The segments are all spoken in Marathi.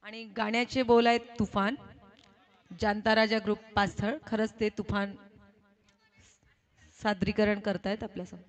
आणि गाण्याचे बोल आहेत तुफान. जानता राजा ग्रुप पास्थळ खरंच ते तुफान सादरीकरण करतायत आपल्यासमोर.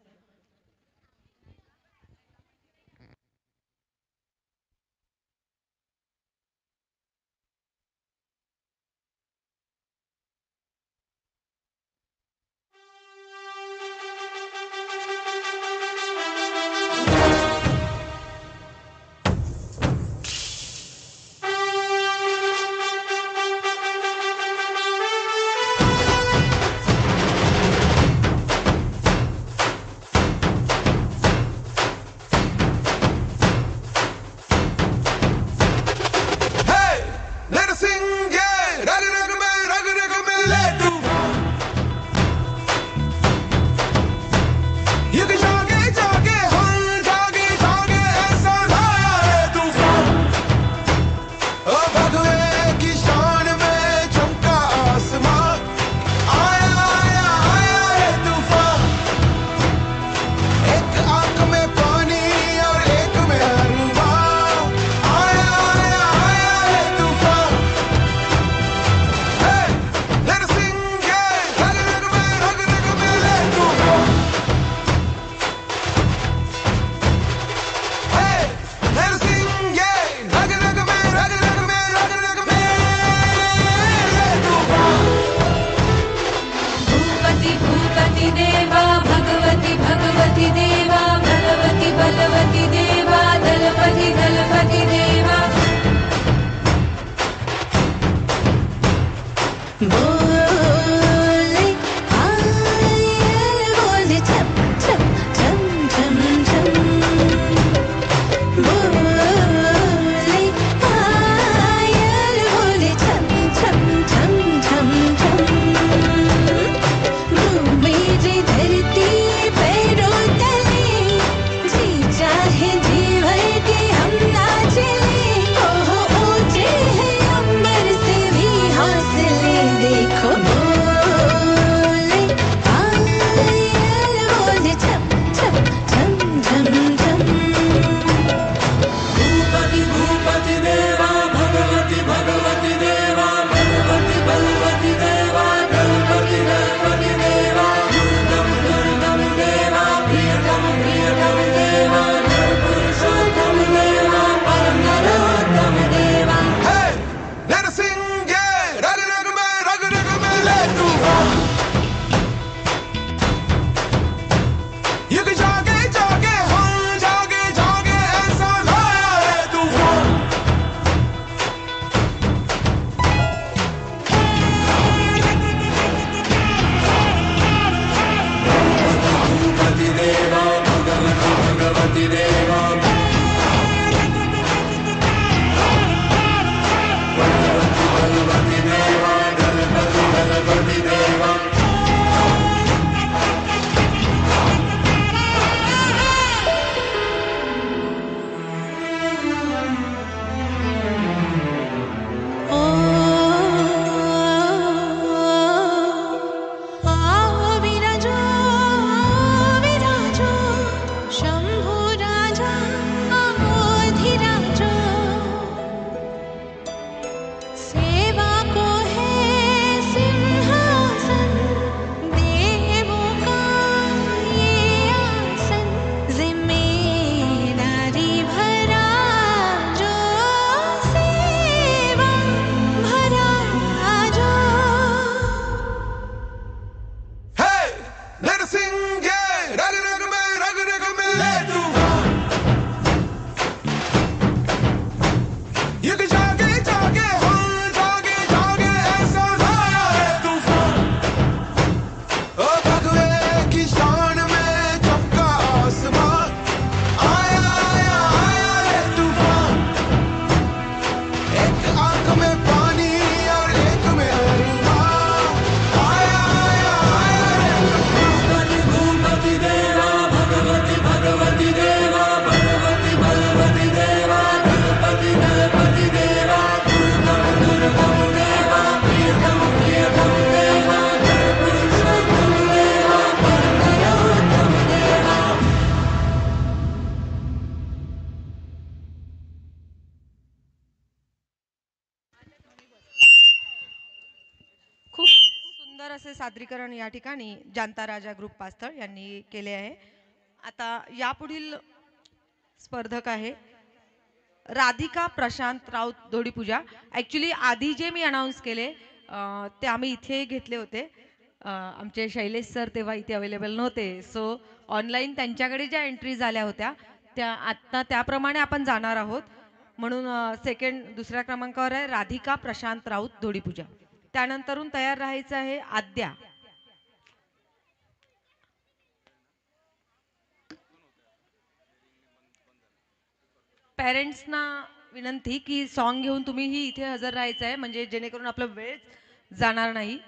सुंदर असे सादरीकरण या ठिकाणी जांता राजा ग्रुप पास्थळ यांनी केले आहे. आता यापुढील स्पर्धक आहे राधिका प्रशांत राऊत दोडीपूजा. ॲक्च्युली आधी जे मी अनाऊन्स केले ते आम्ही इथे घेतले होते. आमचे शैलेश सर तेव्हा इथे अवेलेबल नव्हते. सो ऑनलाईन त्यांच्याकडे ज्या एंट्री झाल्या होत्या त्या आत्ता त्याप्रमाणे आपण जाणार आहोत. म्हणून दुसऱ्या क्रमांकावर आहे राधिका प्रशांत राऊत दोडीपूजा. त्यानंतरून तयार राहायचं आहे आद्या. पेरेंट्सना विनंती की सॉन्ग घेऊन तुम्हीही इथे हजर राहायचं आहे म्हणजे जेणेकरून आपला वेळ जाणार नाही.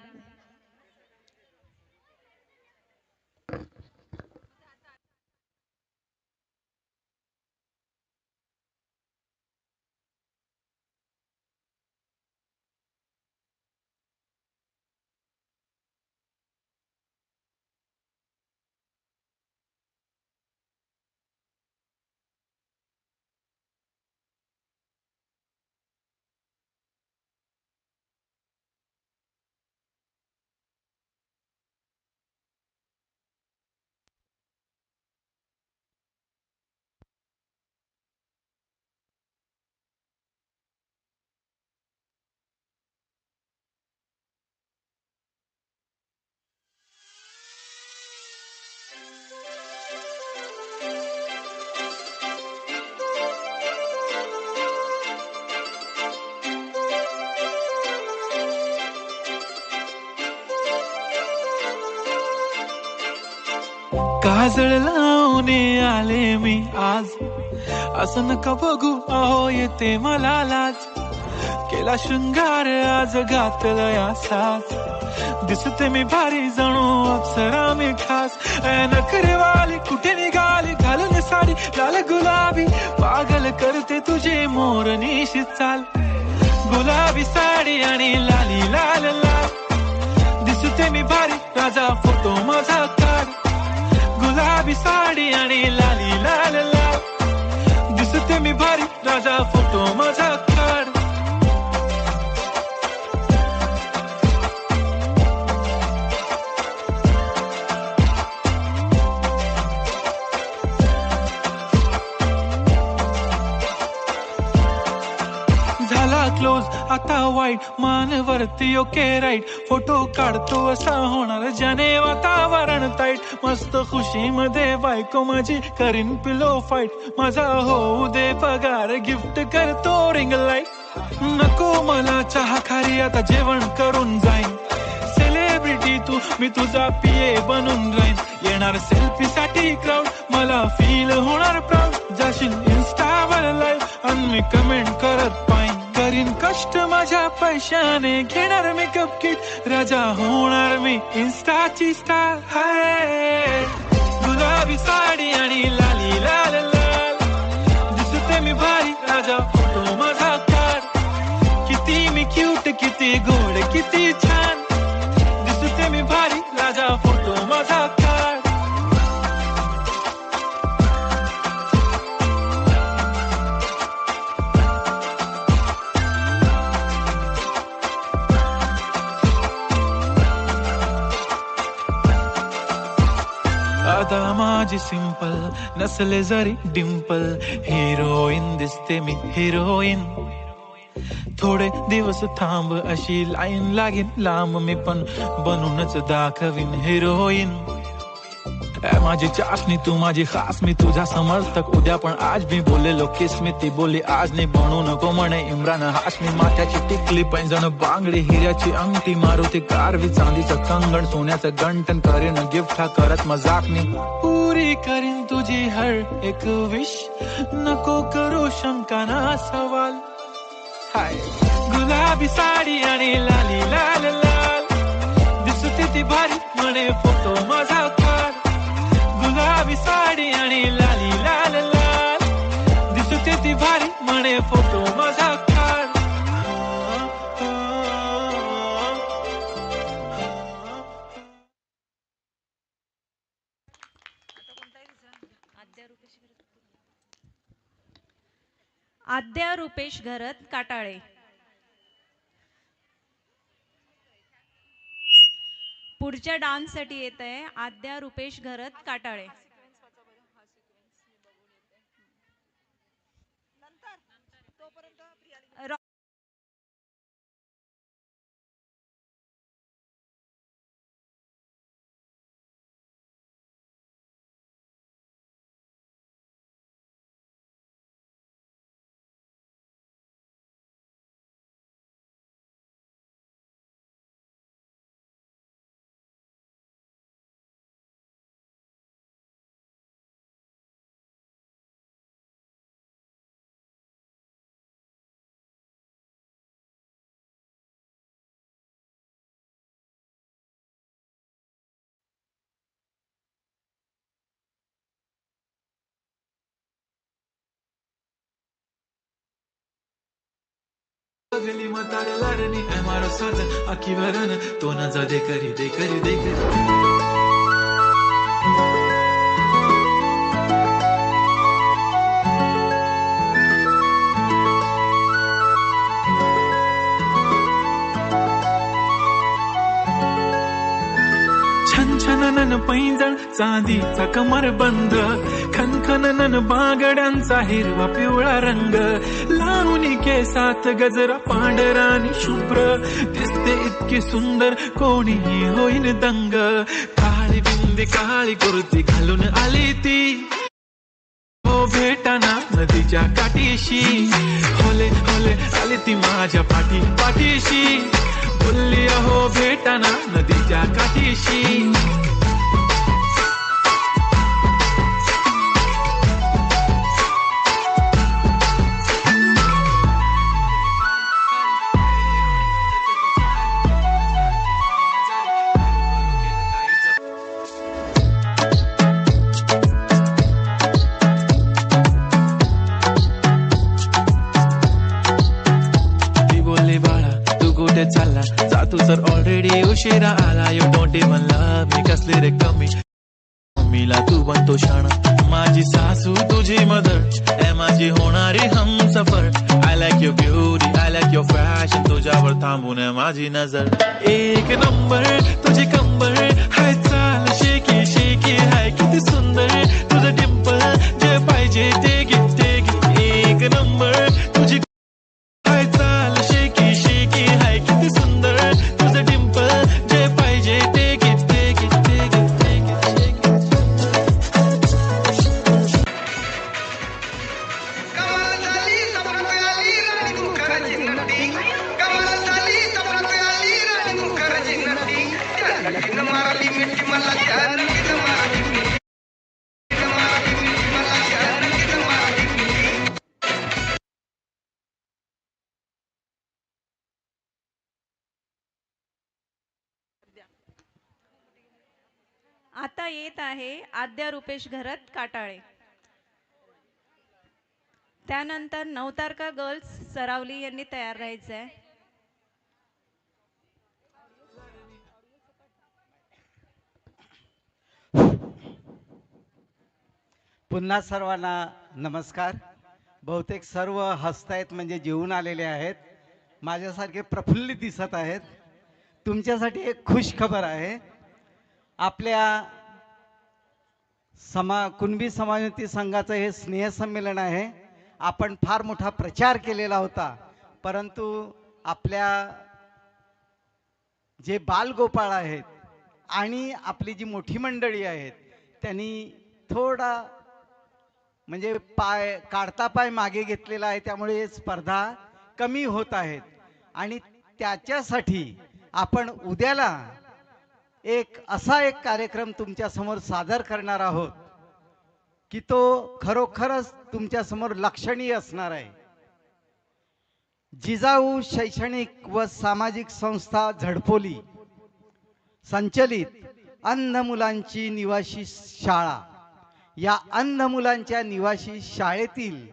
काजळ लावणे आले मी आज, असं नका बघू अहो येते मला लाज. केला शृंगार आज घातला या साज, दिसते मी भारी जणू अप्सरा मी खास. नखरेवाली कुठे निघाली घालून साडी लाल गुलाबी, पागल करते तुझे मोरनीशी चाल. गुलाबी साडी आणि लाली लाल लाल, दिसते मी भारी राजा फोटो माझा काढ. गुलाबी साडी आणि लाली लाल लाल, दिसते मी भारी राजा फोटो माझा काढ. झाला क्लोज आता वाईट, मान वरती ओके राईट. फोटो काढतो असा होणार ज्याने वातावरण ताईट. मस्त खुशी मध्ये बायको माझी करीन पिलो फाईट. माझा होऊ दे पगार गिफ्ट करतो रिंग लाईट. नको मला चहा खारी आता जेवण करून जाईन. सेलिब्रिटी तू मी तुझा पिये बनून राहीन. येणार सेल्फी साठी क्राऊड मला फील होणार प्राऊड. जाशील इन्स्टावर लाईव्ह आणि मी कमेंट करत पाईन. करीन कष्ट माझ्या पैशाने घेणार मेकअप किट. राजा होणार मी इन्स्टाची स्टार. हाय गुलाबी साडी आणि लाली लाल लाल, दिसते मी भारी राजा फोटो माझा काढ. किती मी क्यूट किती गोड किती छान, दिसते मी भारी राजा फोटो माझा काढ. आता माझी सिंपल नसले जरी डिंपल, हिरोईन दिसते मी हिरोईन. थोडे दिवस थांब अशी लाईन लागेल लांब, मी पण बनूनच दाखवीन हिरोईन. माझी चाशनी तू माझी खास, मी तुझा समर्थक उद्या पण आज. मी बोललेलो किस मी ती बोलली आज नाही. बनू नको म्हणे इम्रान हाशमी. माथ्याची टिकली पैंजण बांगडी हिऱ्याची अंगठी, मारुती कारवी चांदीचं कंगण सोन्याचं गंटन. करीन गिफ्ट हा करत मजाक मी, पुरी करीन तुझी हर एक विश. नको करू शंका ना सवाल. हाय गुलाबी साडी आणि लाली लाल लाल, दिसते ती भारी म्हणे फोटो माझा काढ. गुलाबी साडी आणि लाली लाल लाल, दिसते ती भारी म्हणे फोटो माझा काढ. आद्या रुपेश घरत काटाळे. पुढच्या डान्ससाठी येत आहे आद्या रुपेश घरत काटाळे. रॉ- गली मतारे लारनी है मारो साजन आखी वरन तो न जा दे करी दे करी दे करी. छन छननन पैंजण चांदीचा कमर बंद खनखननन बागड्यांचा हिरवा पिवळा रंग लावणी केसात गजरा पांढरा आणि शुभ्र दिसते इतकी सुंदर कोणीही होईन दंग. काळी बिंदी काळी कुर्ती घालून आली ती हो भेटाना नदीच्या काठीशी होले होले आली ती माझ्या पाठीशी बोलली अहो भेटाना नदीच्या काठीशी. चालला जा तू तर ऑलरेडी उशिरा आला. यू डोंट इवन लव्ह मी कसले रे कमी मम्मीला तू बनतो शाणा माझी सासू तुझी मदर ए माझी होणारी Humsafar. I like your beauty I like your fashion तुझ्यावर थांबून माझी नजर. एक नंबर तुझी कंबर हाय चाल शेकी शेकी हाय किती सुंदर तुझं डिंपल जे पाहिजे ते घे ते घे. एक नंबर तुझी हाय चाल शेकी शेकी हाय किती सुंदर तुझं डिंपल जे पाहिजे ते घे ते घे ते घे ते घे. कमाल झाली चपरात आली राणी मुखर्जी नटी. कमाल झाली चपरात आली राणी मुखर्जी नटी. त्या नटीनं मारली मिठी मला त्या नटीनं मारली मिठी. मारली मिठी मला त्या नटीनं मारली मिठी. आता येत आहे आद्या रुपेश घरत काटाळे. त्यानंतर नवतारका गर्ल्स सरावली यांनी तयार राहायचं आहे. पुन्हा सर्वांना नमस्कार. बहुतेक सर्व हसतायत म्हणजे जेवून आलेले आहेत. माझ्यासारखे प्रफुल्लित दिसत आहेत. तुमच्यासाठी एक खुश खबर आहे. आपल्या कुणबी समाजोन्नती संघाचं हे स्नेहसंमेलन आहे. आपण फार मोठा प्रचार केलेला होता, परंतु आपल्या जे बालगोपाळ आहेत आणि आपली जी मोठी मंडळी आहेत त्यांनी थोडा म्हणजे काढता पाय मागे घेतलेला आहे. त्यामुळे स्पर्धा कमी होत आहेत आणि त्याच्यासाठी आपण उद्याला असा एक कार्यक्रम तुमच्या समोर सादर करणार आहोत की तो खरोखरच तुमच्या समोर लक्षणीय असणार आहे. जिजाऊ शैक्षणिक व सामाजिक संस्था झडपोली संचलित अंध मुलांची निवासी शाळा, या अंध मुलांच्या निवासी शाळेतील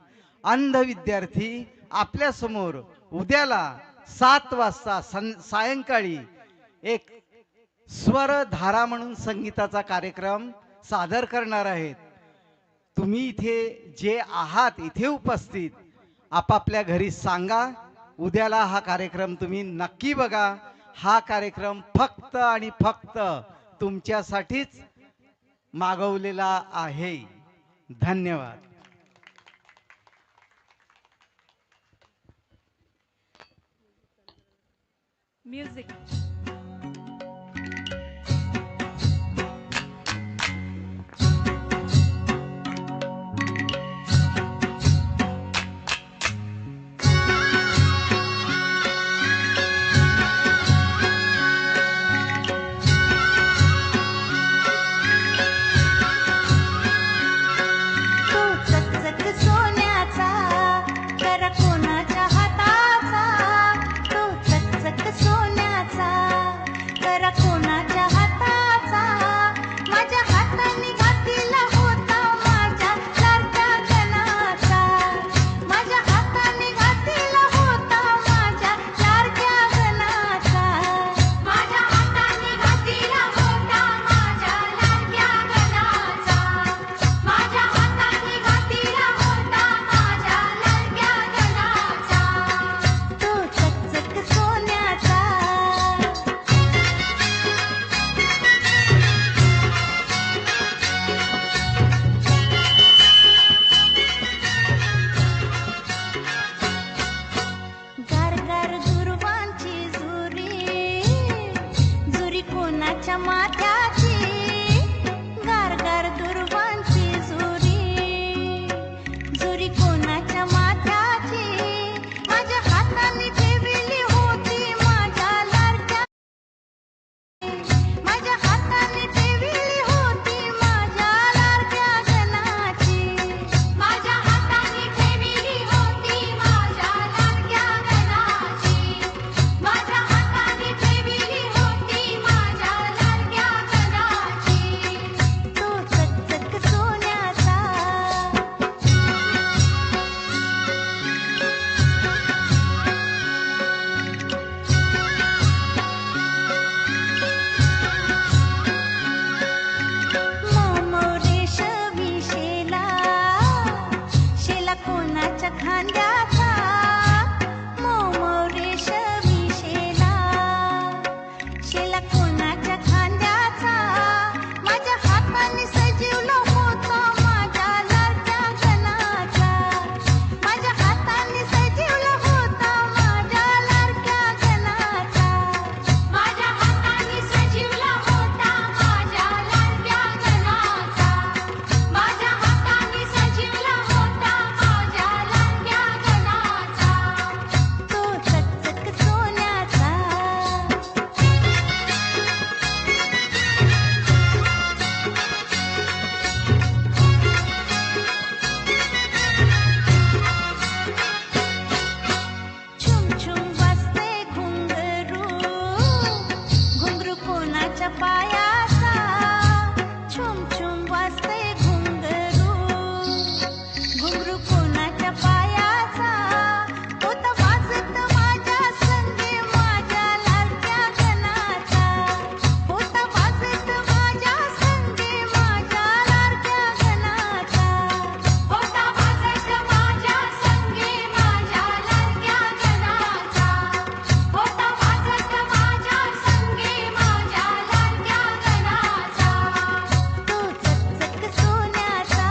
अंध विद्यार्थी आपल्या समोर उद्याला 7 वाजता सायंकाळी एक स्वरधारा म्हणून संगीताचा कार्यक्रम सादर करणार आहेत. तुम्ही इथे जे आहात इथे उपस्थित आपापल्या घरी सांगा. उद्याला हा कार्यक्रम तुम्ही नक्की बघा. हा कार्यक्रम फक्त आणि फक्त तुमच्यासाठीच मागवलेला आहे. धन्यवाद. म्युझिक. तो चकचक सोन्याचा कर कोणाच्या हाताचा, तो चकचक सोन्याचा कर कोणाच्या हाताचा, माझ्या हाताने घातला होता माझ्या लाडक्या गणाचा, माझ्या हाताने घातला होता माझ्या लाडक्या गणाचा, माझ्या हाताने घातला होता माझ्या लाडक्या गणाचा, माझ्या हाताने घातला होता माझ्या लाडक्या गणाचा, तो चकचक सोन्याचा. गारगार दुर्वांची जुरी, जुरी कोणाच्या माथ्याची, गारगार दुर्वांची जुरी, जुरी कोणाच्या माथ्याची, माझ्या हाताने ठेवली होती माझ्या लाडक्या, माझ्या हाताने ठेवली होती माझ्या लाडक्या गणाची, माझ्या हाताने ठेवली होती माझ्या लाडक्या गणाची, माझ्या हाताने ठेवली होती माझ्या लाडक्या गणाची, तो चकचक सोन्याचा. मोमोरेश विशेला, शेला कोणाच्या खांद्याचा, मोमोरेश विशेला, शेला कोणाच्या खांद्याचा, माझ्या हाताने सजवलं होतं माझ्या लाडक्या गणाचा, माझ्या हाताने सजवलं होतं माझ्या लाडक्या गणाचा, माझ्या हाताने सजवलं होता माझ्या लाडक्या गणाचा, माझ्या हाताने सजवला होता माझ्या लाडक्या गणाचा, तो चकचक सोन्याचा. छुम छुम वाजते घुंगरू, घुंगरू कोणाच्या पायाचा, छुम छुम वाजते घुंगरू, घुंगरू कोणाच्या पायाचा, होता वाजत माझ्या संगे माझ्या लाडक्या गणाचा, होता वाजत माझ्या संगे माझ्या लाडक्या गणाचा, होता वाजत माझ्या संगे माझ्या लाडक्या गणाचा, होता वाजत माझ्या संगे माझ्या लाडक्या गणाचा, तो चकचक सोन्याचा.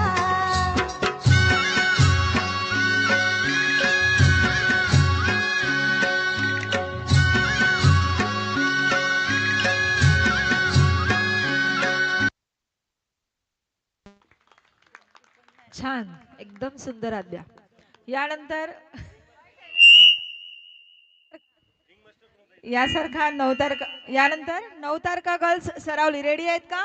छान, एकदम सुंदर आद्या. यानंतर यासारखा यानंतर 9 तारका गर्ल्स सरावली रेडी आहेत का?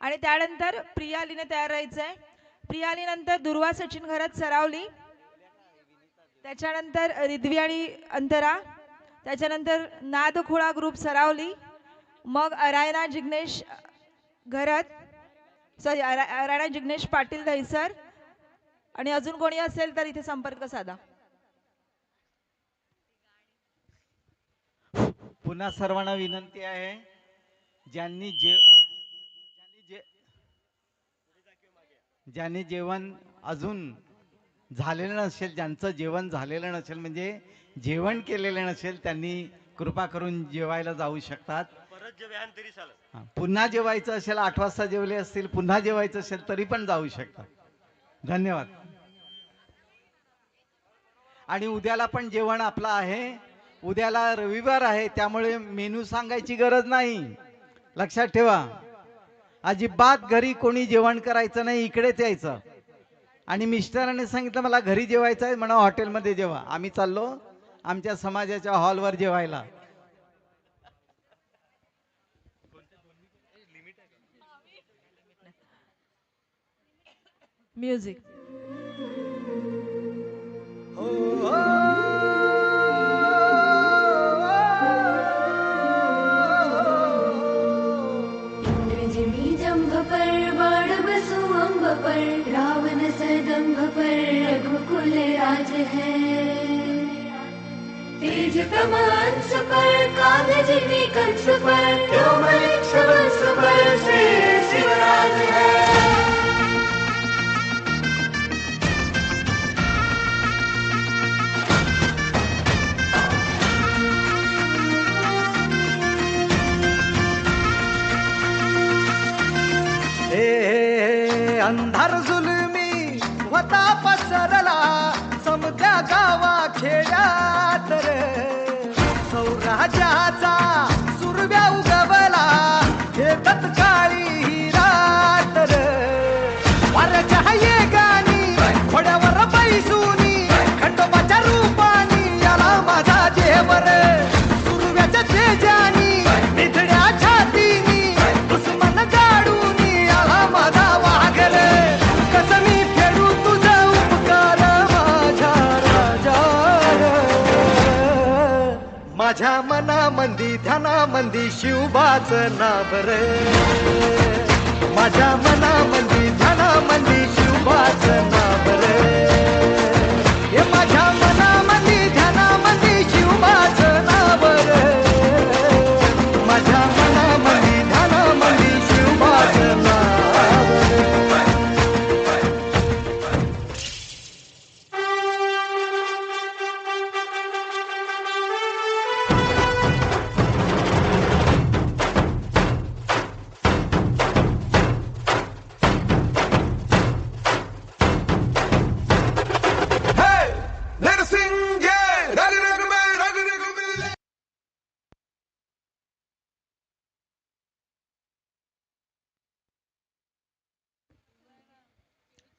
आणि त्यानंतर प्रियालीने तयार राहायचंय. प्रियाली नंतर दुर्वा सचिन घरात सरावली, त्याच्यानंतर रिद्वी आणि अंतरा, त्याच्यानंतर नादखुळा ग्रुप सरावली, मग अरायना जिग्नेश घरात, सॉरी अरायना जिग्नेश पाटील दहिसर, आणि अजून कोणी असेल तर इथे संपर्क साधा. पुन्हा सर्वांना विनंती आहे, ज्यांनी ज्यांनी जेवण अजून झालेलं नसेल, ज्यांचं जेवण झालेलं नसेल म्हणजे जेवण केलेलं नसेल, त्यांनी कृपा करून जेवायला जाऊ शकतात. हां, पुन्हा जेवायचं असेल, 8 वाजता जेवले असतील, पुन्हा जेवायचं असेल तरी पण जाऊ शकतात. धन्यवाद. आणि उद्याला पण जेवण आपलं आहे. उद्याला रविवार आहे, त्यामुळे मेनू सांगायची गरज नाही. लक्षात ठेवा, अजिबात घरी कोणी जेवण करायचं नाही, इकडेच यायचं. आणि मिस्टरांनी सांगितलं मला घरी जेवायचं आहे, म्हणा हॉटेलमध्ये जेवा. आम्ही चाललो आमच्या समाजाच्या हॉलवर जेवायला. म्युझिक. रजनी जंभ पर बाण बसु अम्ब पर रावण सदंभ पर रघुकुल राज है तेज कमांस पर कागजनी कंस पर कोमल छवस पर से शिवराज है अंधार जुलमी होता पसरला समद्या गावा खेड्यात रे सौराज्याचा सुरव्या उगवला हे तत्काळी ही रात रे वाऱ्याच्या ये गाणी घोड्यावर बैसूनी खंडोबाच्या रूपानी याला माझा जेवर सुरव्याच्या तेजानी निधड्या छातीनी दुश्मन गाडूनी याला माझा वाघर कसं मी फेडू तुझा उपकार माझ्या राजा माझ्या मनामंदी ध्यानामंदी शिवबाच नाव रे माझ्या मनामंदी ध्यानामंदी शिवबाच नाव रे हे माझ्या मनामंदी ध्यानामंदी शिवबाच नाव रे माझ्या मनामंदी ध्यानामंदी शिवबाच नाव रे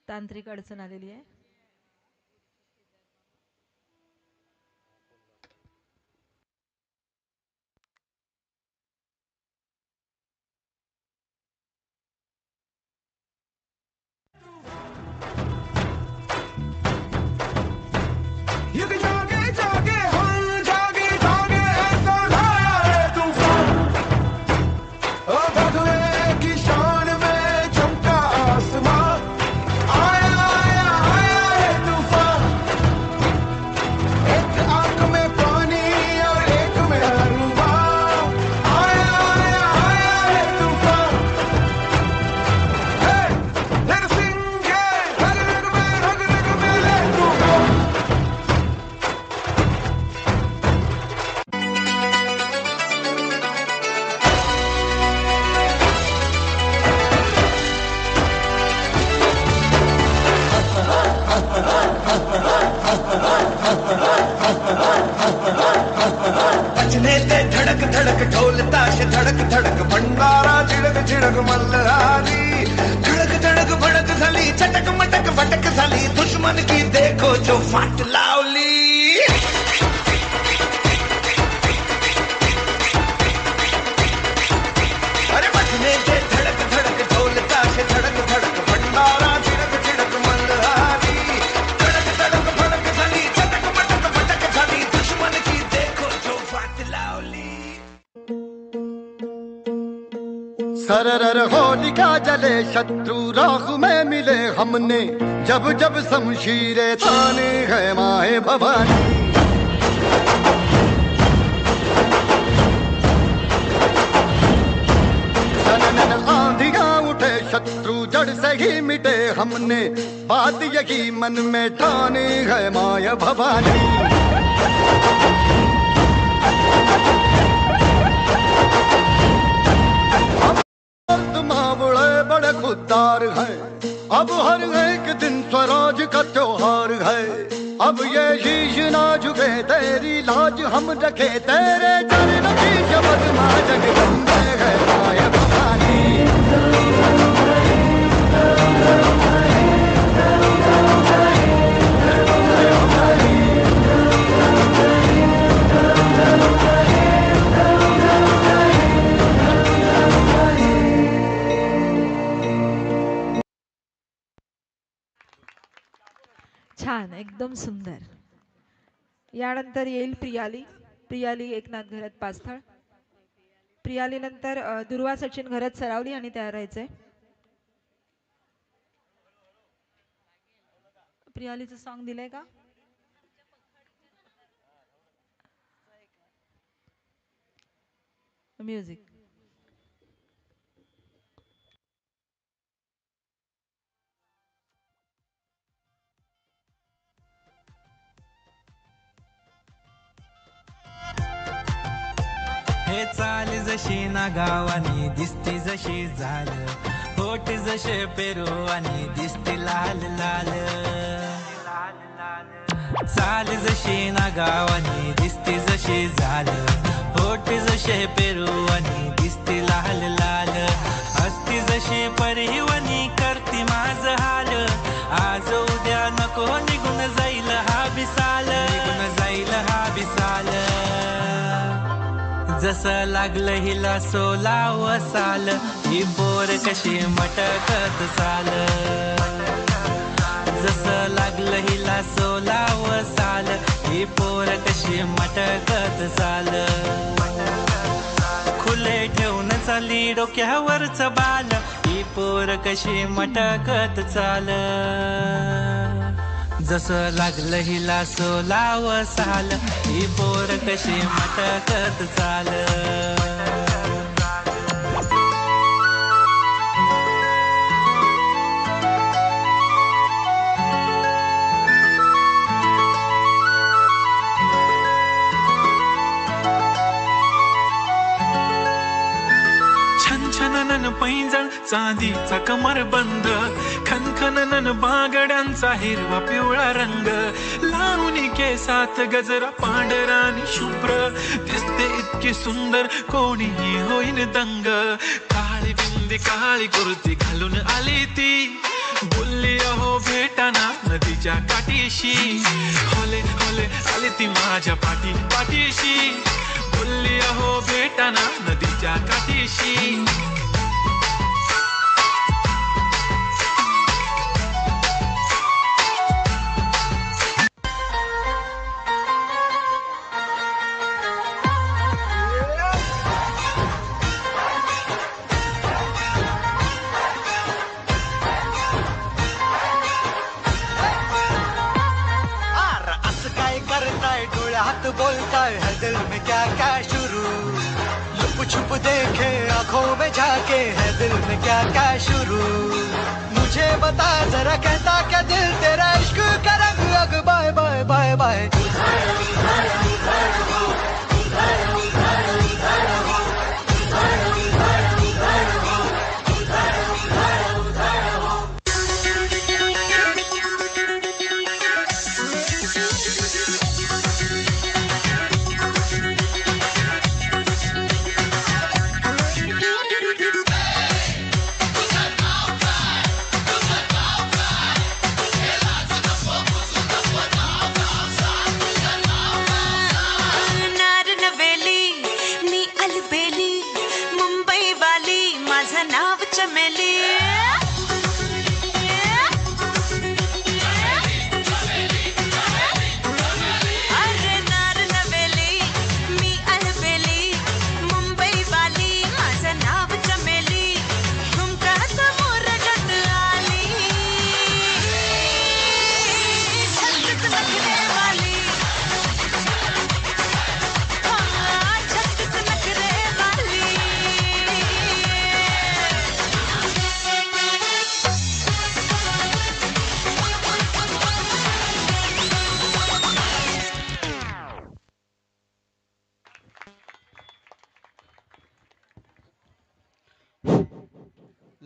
तांत्रिक अडचण आलेली आहे. You can jog it, hold jog it, ऐसा लाया है तूफान बदले की शान में चमका आसमान आया आया आया है तूफान एक आंख में पानी और एक में अरुबा आया आया आया है तूफान नरसिंह रग रग में ले तूफान बजने ते धड़क धड़क ढोल ताश धड़क धड़क भंडारा झिडक झिडक मल्हारी धड़क धड़क भड़क झाली चटक मटक भटक झाली दुश्मन की देखो जो फाट लावली अरे बजने ते धड़क धड़क ढोल ताश धड़क धड़क भंडारा झिडक झिडक मल्हारी धड़क धड़क भड़क झाली चटक मटक भटक झाली दुश्मन की देखो जो फाट लावली सरर होलिका जले शत्रु राख में मिले हमने जब जब शमशीरें ताने है माए भवानी सनन आंधियां उठे शत्रु जड़ से ही मिटे हमने बात यही मन में ठानी है माया भवानी। मावड़े बड़े खुददार हैं, अब हर एक दिन स्वराज का त्योहार है। अब ये शीश ना झुके तेरी लाज हम रखे, तेरे चरण की जबत माँ जगदम्बे है माया भवानी। छान, एकदम सुंदर. यानंतर येईल प्रियाली. प्रियाली एकनाथ घरत पास्थळ. प्रियाली नंतर दुर्वा सचिन घरत सरावली आणि तयार राहायचंय. प्रियालीचं सॉन्ग दिलंय का? म्युझिक. हे चाल जशी ना गावानी दिसती जशी झाल, होट जसे पेरू आणि दिसती लाल लाल. चाल जशी ना गावानी दिसती जशी झाल, होट जसे पेरू आणि दिसती लाल लाल. हसती जशी परिवनी करती माझ हाल, आज उद्या नको निघून जाईल हा बिसाल, निघून जाईल हा बिसाल. जसं लागलं हिला सोलाव साल, ही पोर कशी मटकत चाल. जसं लागलं हिला सोलाव साल, ही पोर कशी मटकत चाल. खुले ठेवून चाली डोक्यावरच बाल, ही पोर कशी मटकत चाल. जसं लागलं हिला सोलाव साल, ही पोर कशी मटकत चाल. छनछनन पैंजण चांदीचा कमरबंद, खनखनन बागड्यांचा हिरवा पिवळा रंग. लावणी केसात गजरा पांढरा आणि शुभ्र, दिसते इतकी सुंदर कोणीही होईन दंग. काळी बिंदी काळी कुर्ती घालून आली ती, बोलली अहो भेटाना नदीच्या काठीशी. होले होले आली ती माझ्या पाठीशी, बोलली अहो भेटाना नदीच्या काठीशी. डोळ्यात बोलताय है दिल में क्या क्या शुरू, लुप छुप देखे आंखों में झाके है दिल में क्या क्या शुरू. मुझे बता जरा कहता क्या दिल तेरा इश्क का रंग. अग बाय बाय बाय बाय.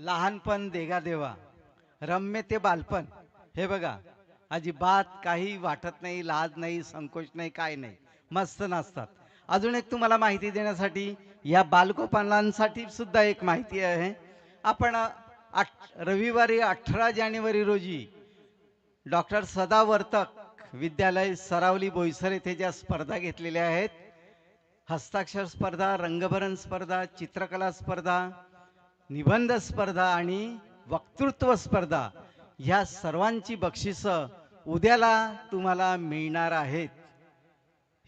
लहानपण देगा देवा, रम्य ते बालपण. हे बघा, अजिबात काही वाटत नाही, लाज नाही, संकोच नाही, काय नाही, मस्त नाचतात. अजून एक तुम्हाला माहिती देण्यासाठी, या बालगोपालांसाठी सुद्धा एक माहिती आहे. आपण रविवारी 18 जानेवारी रोजी डॉक्टर सदावर्तक विद्यालय सरावली बोईसर येथे ज्या स्पर्धा घेतलेल्या आहेत, हस्ताक्षर स्पर्धा, रंगभरण स्पर्धा, चित्रकला स्पर्धा, निबंध स्पर्धा आणि वक्तृत्व स्पर्धा, ह्या सर्वांची बक्षिसं उद्याला तुम्हाला मिळणार आहेत,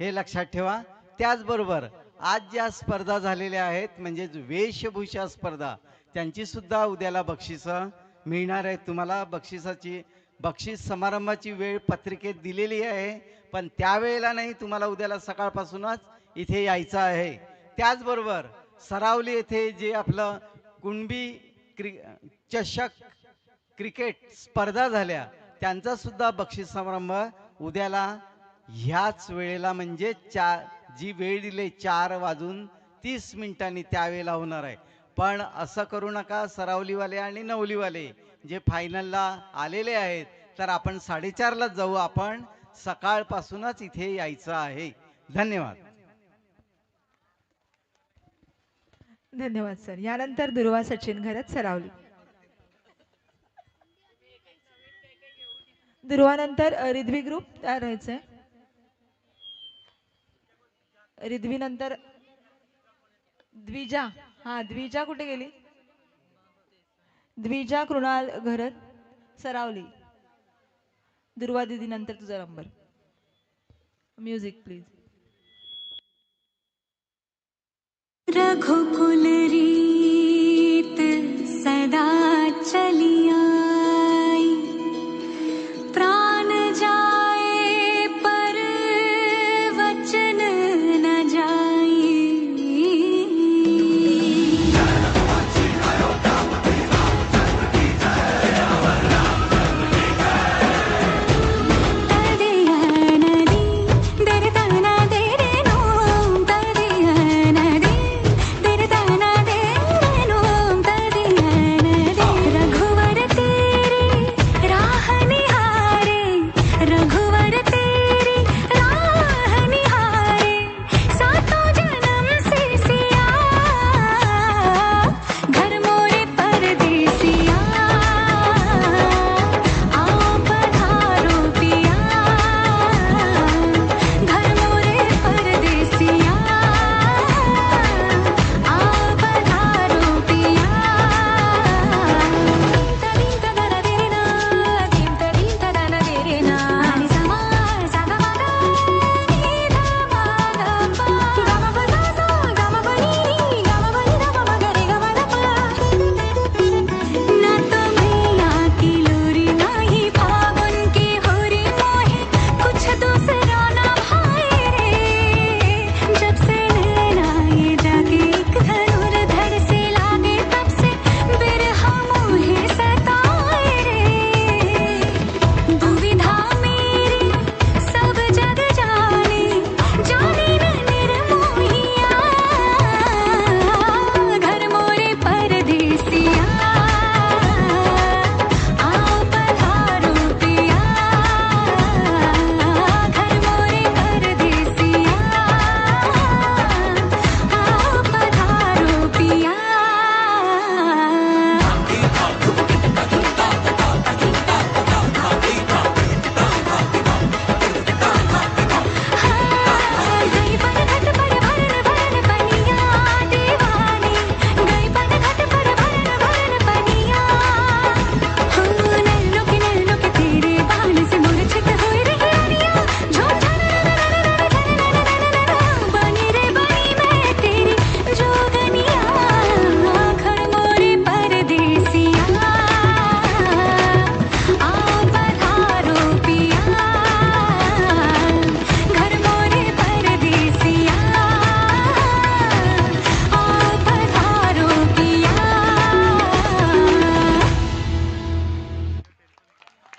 हे लक्षात ठेवा. त्याचबरोबर आज ज्या स्पर्धा झालेल्या आहेत म्हणजेच वेशभूषा स्पर्धा, त्यांची सुद्धा उद्याला बक्षिसं मिळणार आहेत तुम्हाला. बक्षीस समारंभाची वेळ पत्रिकेत दिलेली आहे, पण त्यावेळेला नाही, तुम्हाला उद्याला सकाळपासूनच इथे यायचं आहे. त्याचबरोबर सरावली येथे जे आपलं कुणबी चषक क्रिकेट स्पर्धा झाल्या, त्यांचा सुद्धा बक्षीस समारंभ उद्याला ह्याच वेळेला म्हणजे जी वेळ दिली 4:30 त्यावेळेला होणार आहे. पण असं करू नका, सरावलीवाले आणि नवलीवाले जे फायनलला आलेले आहेत, तर आपण 4:30लाच जाऊ. आपण सकाळपासूनच इथे यायचं आहे. धन्यवाद. धन्यवाद सर. यानंतर दुर्वा सचिन घरत सरावली. दुर्वानंतर रिद्वी ग्रुप तयार व्हायचंय. रिद्वी नंतर द्विजा. हा, द्विजा कुठे गेली? द्विजा कृणाल घरत सरावली. दुर्वा दीदी नंतर तुझा नंबर. Music please. रघुकुल रीत सदा चली आई, प्राण जाए पर वचन न जाई।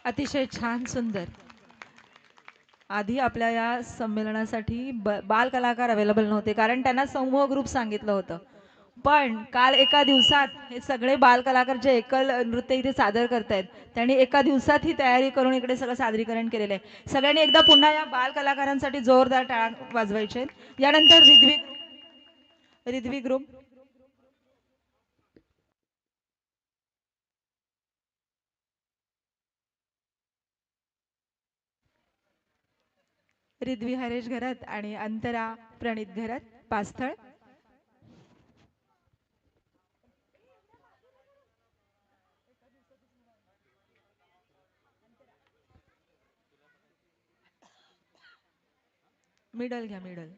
अतिशय छान, सुंदर. आधी आपल्या या संमेलनासाठी बाल कलाकार अवेलेबल नव्हते, कारण त्यांना समूह ग्रुप सांगितलं होतं. पण काल एका दिवसात हे सगळे बालकलाकार जे एकल नृत्य इथे सादर करतायत त्यांनी एका दिवसात ही तयारी करून इकडे सगळं सादरीकरण केलेलं आहे. सगळ्यांनी एकदा पुन्हा या बालकलाकारांसाठी जोरदार टाळ्या वाजवायचे. यानंतर रिद्वी ग्रुप रिद्वी हरेश घरात आणि अंतरा प्रणित घरात पास्थळ. मिडल घ्या मिडल.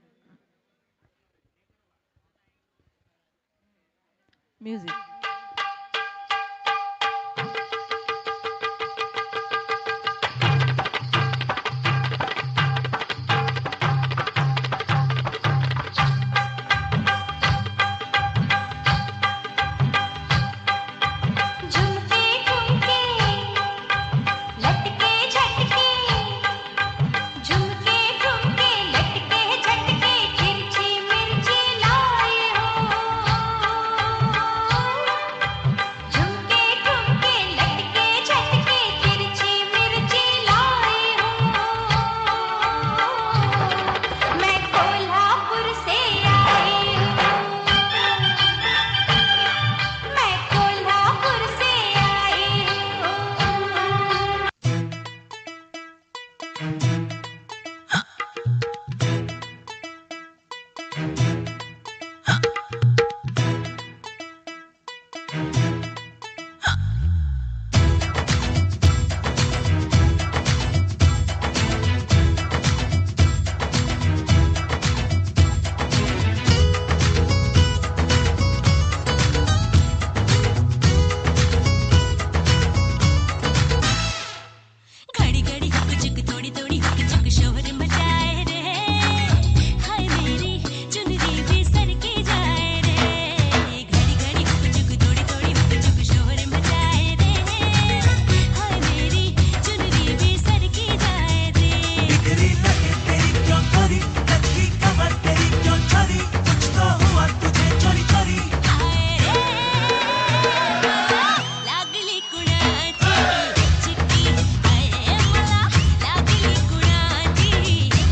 म्युझिक. झुमके झुमके लटके झटके झुमके झुमके लटके झटके तिरछी मिर्ची लाए हो झुमके झुमके लटके झटके तिरछी मिर्ची लाए हो मैं कोल्हापुर से आई हूँ मैं कोल्हापुर से आई हूँ घड़ी घड़ी हुक चुक थोड़ी थोड़ी हुक चुक शोहर मचाए रे हाय मेरी चुनरी भी सर की जाए रे घड़ी घड़ी हुक चुक थोड़ी थोड़ी हुक चुक शोहर मचाए रे हाय मेरी चुनरी भी सर की जाए रे बिगड़ी लगे तेरी क्यों छोरी लचकी कमर तेरी क्यों छोरी कुछ तो हुआ तुझे चोरी चोरी हाय रे लागली कुणाची चिट्टी हाय मला लागली कुणाची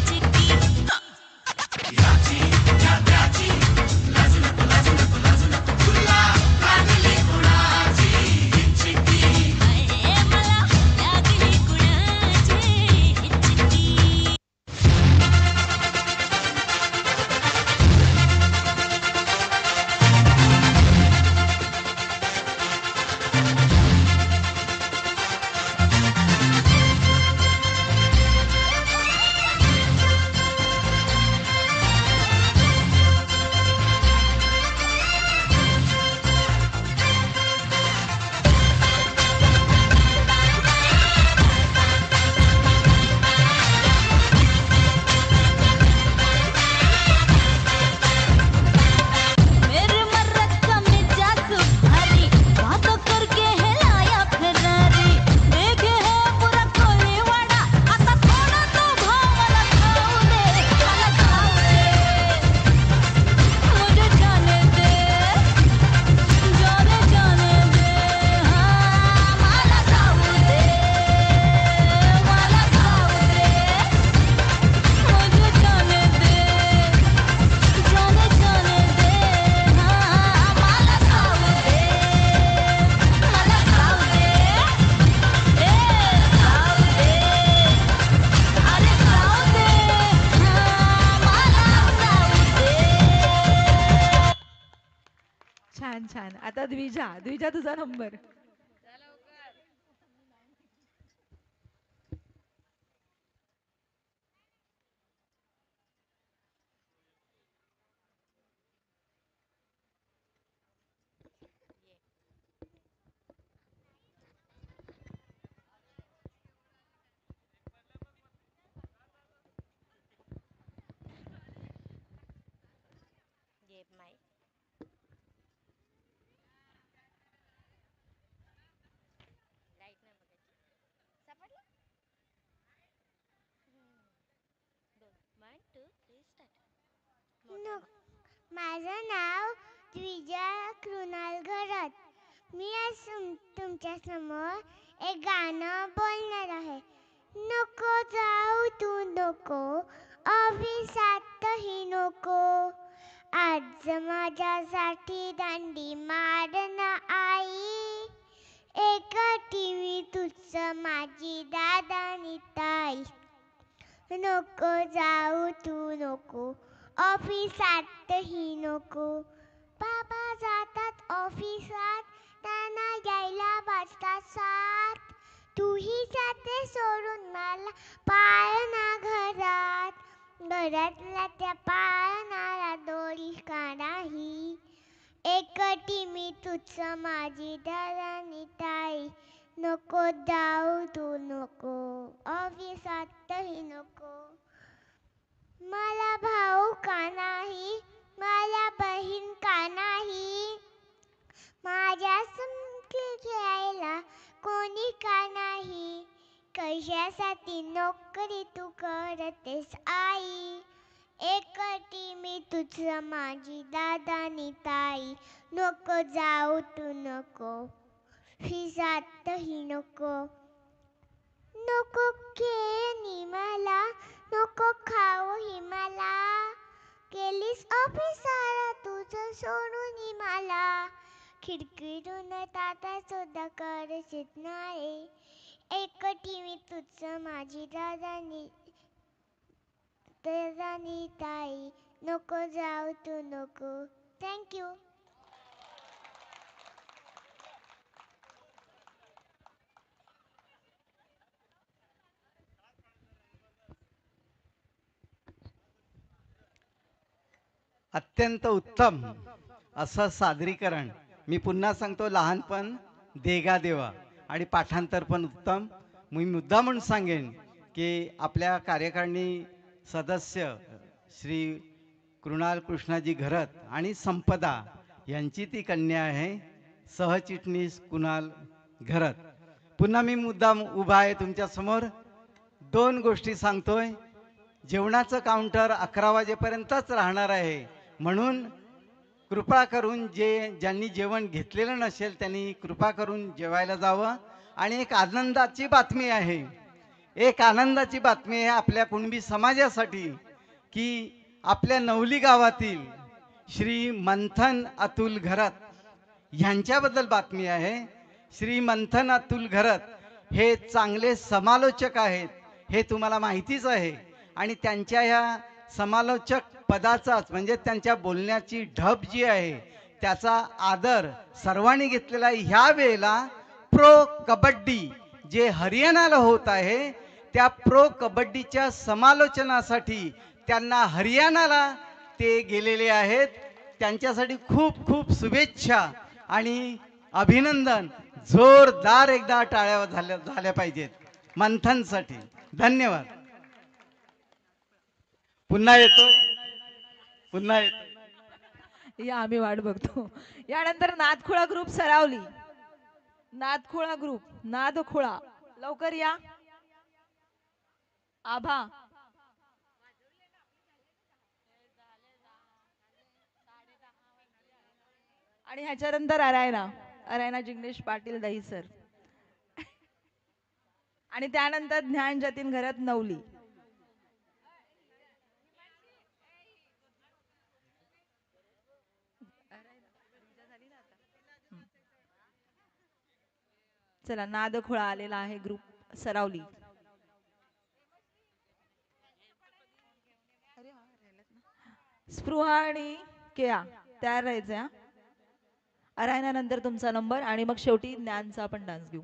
चिट्टी याची या त्याची लाजू नको लाजू नको लाजू नको तुला लागली कुणाची चिट्टी हाय मला लागली कुणाची चिट्टी मेरे मर्रत का मिजाज भारी बातों करके है लाया फिरारी देखे है पूरा कोलीवाड़ा आता थोड़ा तो भाव मला खाऊ दे मुझे जाने दे जाने जाने दे हाँ मला खाऊ दे मुझे जाने दे जाने जाने दे हाँ मला खाऊ दे मला खाऊ दे ए खाऊ दे अरे खाऊ दे हाँ मला खाऊ दे छान छान. आता द्विजा. द्विजा तुझा नंबर. माझं नाव द्विजा कृणाल घरात. मी आज तुमच्या समोर एक गाणं बोलणार आहे. नको जाऊ तू नको, ऑफिसातही नको. आज माझ्यासाठी दांडी मारना आई. एकटी मी तुझं माझी दादा आणि ताई. नको जाऊ तू नको, ऑफिसातही नको. बाबा जातात ऑफिसात, त्यांना यायला वाजतात 7. तूही जाते सोडून मला पाळणा घरात. घरातल्या त्या पाळणाला दोरी का नाही. एकटी मी तुझं माझी दादानी ताई. नको जाऊ तू नको, ऑफिसातही नको. मला भाऊ का नाही, मला बहीण का नाही. माझ्या संगती खेळायला कोणी का नाही. कशासाठी नोकरी तू करतेस आई. एकटी मी तुझं माझी दादानी ताई. नको जाऊ तू नको, ऑफिसातही नको. नको खेळणी मला, नको खाऊही मला. केलीस ऑफिसाला तुझं सोडून मला. खिडकीतून ताटा सुद्धा करशीत नाही. एकटी मी तुझं माझी दादानी ताई. नको जाऊ तू नको. थँक्यू. अत्यंत उत्तम असं सादरीकरण. मी पुन्हा सांगतो, लहानपण देगा देवा आणि पाठांतर पण उत्तम. मी मुद्दा म्हणून सांगेन की आपल्या कार्यकारिणी सदस्य श्री कृणाल कृष्णाजी घरत आणि संपदा यांची ती कन्या आहे, सहचिटणीस कुणाल घरत. पुन्हा मी मुद्दा उभा आहे तुमच्या समोर. 2 गोष्टी सांगतोय. जेवणाचं काउंटर 11 वाजेपर्यंतच राहणार आहे, म्हणून कृपा करून ज्यांनी जेवण घेतलेलं नसेल त्यांनी कृपा करून जेवायला जावं. आणि एक आनंदाची बातमी आहे, आपल्या कुणबी समाजासाठी की आपल्या नवली गावातील श्री मंथन अतुल घरत यांच्याबद्दल बातमी आहे. श्री मंथन अतुल घरत हे चांगले समालोचक आहेत, हे तुम्हाला माहितीच आहे. आणि त्यांच्या ह्या समालोचक पदाचाच म्हणजे त्यांच्या बोलण्याची ढब जी आहे त्याचा आदर सर्वांनी घेतलेला आहे. ह्या वेळेला प्रो कबड्डी जे हरियाणाला होत आहे त्या प्रो कबड्डीच्या समालोचनासाठी त्यांना हरियाणाला ते गेलेले आहेत. त्यांच्यासाठी खूप खूप शुभेच्छा आणि अभिनंदन. जोरदार एकदा टाळ्या झाल्या पाहिजेत मंथनसाठी. धन्यवाद. पुन्हा येतो. या आम्ही वाट बघतो. यानंतर नादखुळा ग्रुप सरावली. नादखुळा ग्रुप, नादखुळा लवकर या. आभा आणि ह्याच्यानंतर अरायना जिग्नेश पाटील दहीसर आणि त्यानंतर ज्ञान जतीन घरात नवली. चला, नादखुळा आलेला आहे ग्रुप सरावली. स्पृहा आणि केया तयार राहायचं. अरायना नंतर तुमचा नंबर आणि मग शेवटी ज्ञानचा आपण डान्स घेऊ.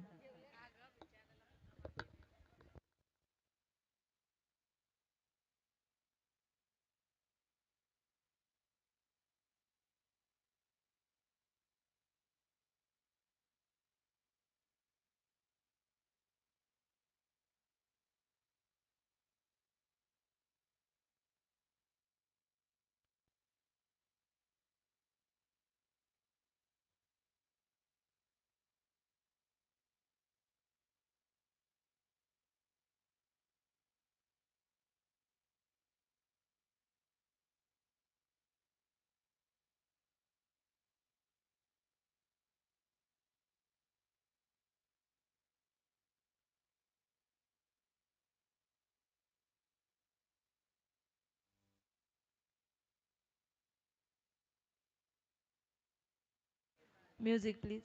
Music please.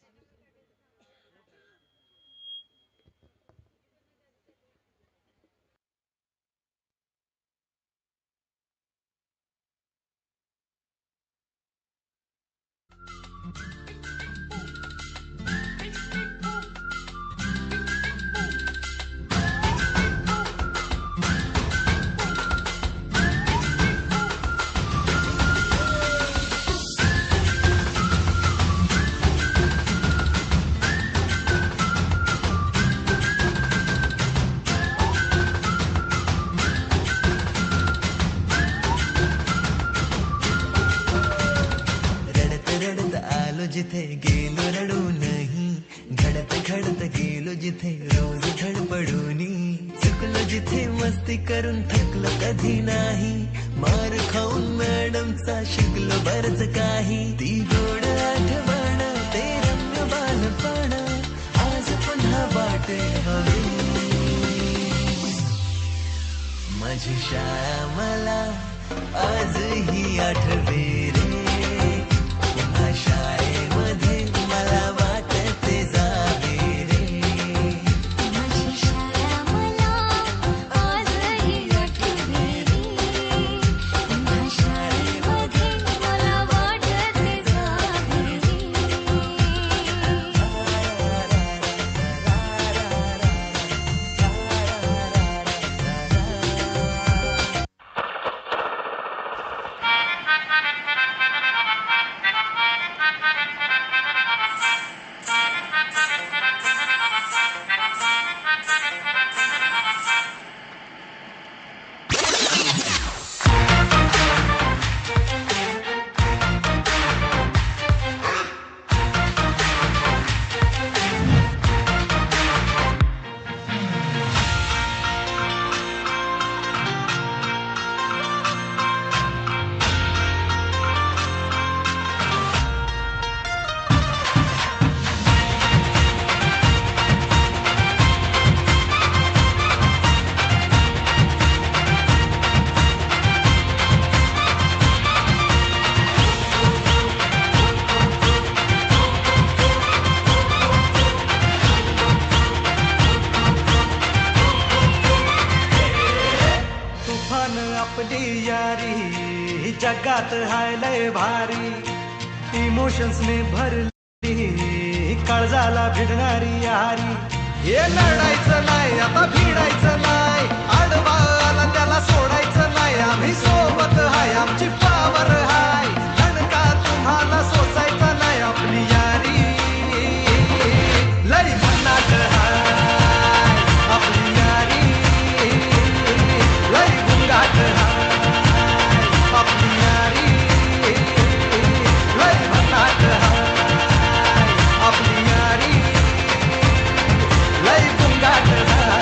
जिथे गेलो रडू नाही, घडत घडत गेलो जिथे रोज धडपडूनी, चुकलो जिथे मस्ती करून थकलो कधी नाही, मार खाऊन मॅडमचा शिकलो बरच काही, ती गोड आठवण ते रम्य बालपण आज पुन्हा वाटे हवी, माझी शाळा मला आजही आठवे रे, पुन्हा शाळेमध्ये मला वाटते जावे रे, माझी शाळा मला आजही आठवते रे, पुन्हा शाळेमध्ये मला वाटते जावे रे. आपली यारी जगात हाय लय भारी, इमोशन्स ने भरली काळजाला भिडणारी यारी, हे लढायचं नाही आता भिडायचं नाही, आडवाला त्याला सोडायचं नाही, आम्ही सोबत हाय आमची पावर हाय, दणका तुम्हाला सोसायचा नाही, आपली यारी लय भन्नाट हाय, आपली यारी लय गुंगाट हाय, आपली यारी लय भन्नाट हाय, आपली यारी लय गुंगाट हाय.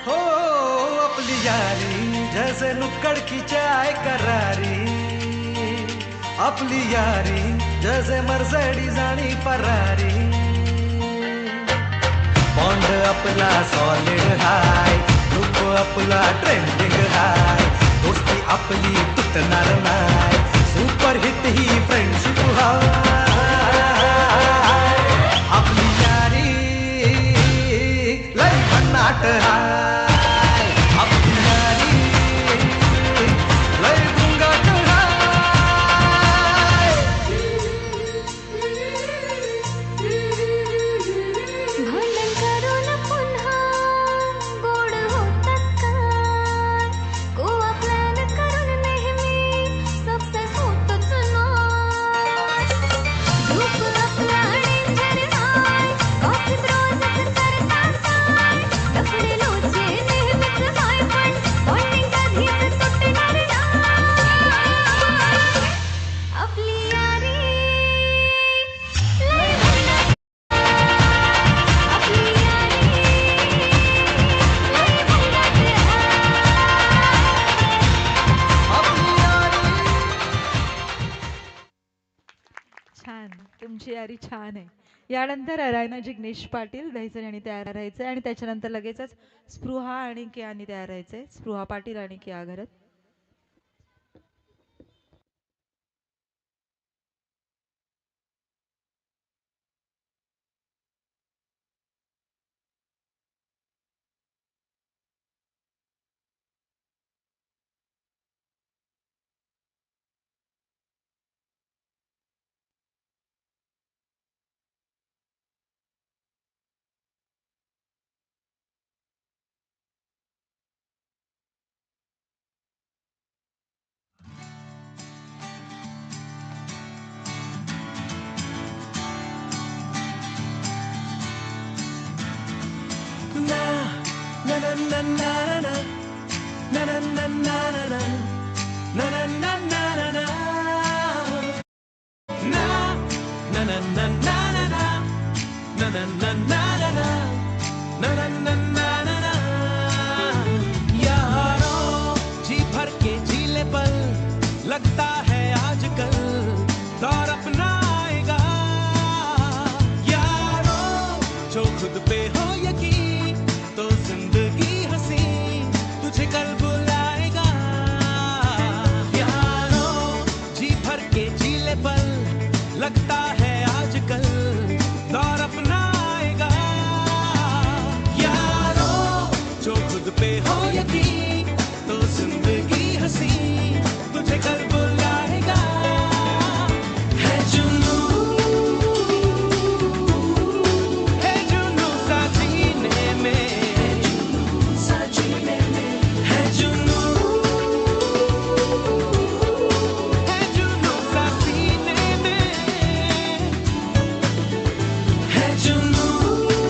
हो आपली यारी जैसे नुक्कड़ की चाय करारी, आपली यारी जैसे मर्सिडीज आणि फरारी, बॉन्ड आपला सॉलिड हाय, ग्रुप आपला ट्रेंडिंग हाय, दोस्ती आपली तुटणार नाय, सुपर हिट ही फ्रेंडशिप हाय, आपली यारी लय भन्नाट हाय, आपली यारी लय गुंगाट हाय. भांडण करून पुन्हा गोड होतात काय, गोवा प्लॅन करून नेहमी सबसे छान, तुमची यारी छान आहे. यानंतर अरायना जिग्नेश पाटील दहिसर यांनी तयार राहायचं आणि त्याच्यानंतर लगेचच स्पृहा आणि कियानी तयार राहायचंय. स्पृहा पाटील आणि किया घरत. यारों जी भर के जीले पल लगता है आजकल दौर अपना आएगा यारों जो खुद पे हो यकीन तो जिंदगी हंसी तुझे कल बुलाएगा यारों जी भर के जीले पल लगता है आजकल दौर अपना आएगा यारों जो खुद पे हो यकीन तो जिंदगी हंसी तुझे कल बुलाएगा है जुनू सा जीने में है जुनू सा सीने में है जुनू सा जीने में है जुनू सा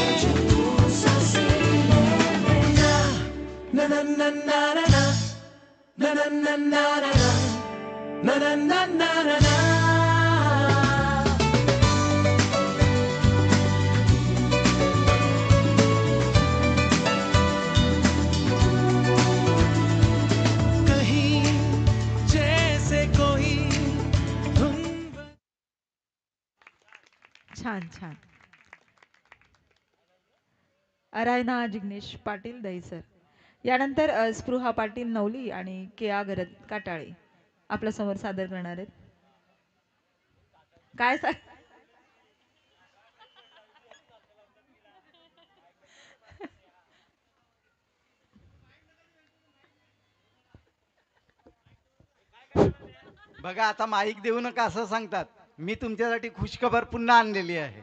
सीने में na na na na na na na na na na na na na na na na na कहीं जैसे कोई धुन छान छान. अरायना जिग्नेश पाटील दहिसर. यानंतर स्पृहा पाटील नवली आणि केया घरत काटाळे आपल्या समोर सादर करणार आहेत. काय बघा आता माईक देऊ नका असं सांगतात. मी तुमच्यासाठी खुशखबर पुन्हा आणलेली आहे.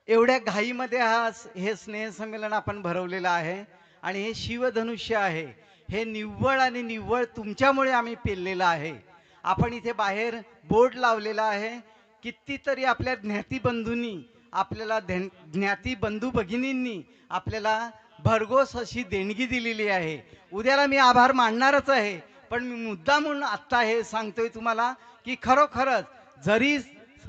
एवढ्या घाईमध्ये हे स्नेहसंमेलन आपण भरवलेलं आहे आणि हे शिवधनुष्य आहे. हे निव्वळ आणि निव्वळ तुमच्यामुळे आम्ही पेललेलं आहे. आपण इथे बाहेर बोर्ड लावलेला आहे. कितीतरी आपल्या ज्ञातिबंधूंनी आपल्याला ज्ञातिबंधू भगिनींनी आपल्याला भरघोस अशी देणगी दिलेली आहे. उद्याला मी आभार मानणारच आहे, पण मी मुद्दा म्हणून आत्ता हे सांगतोय तुम्हाला की खरोखरच जरी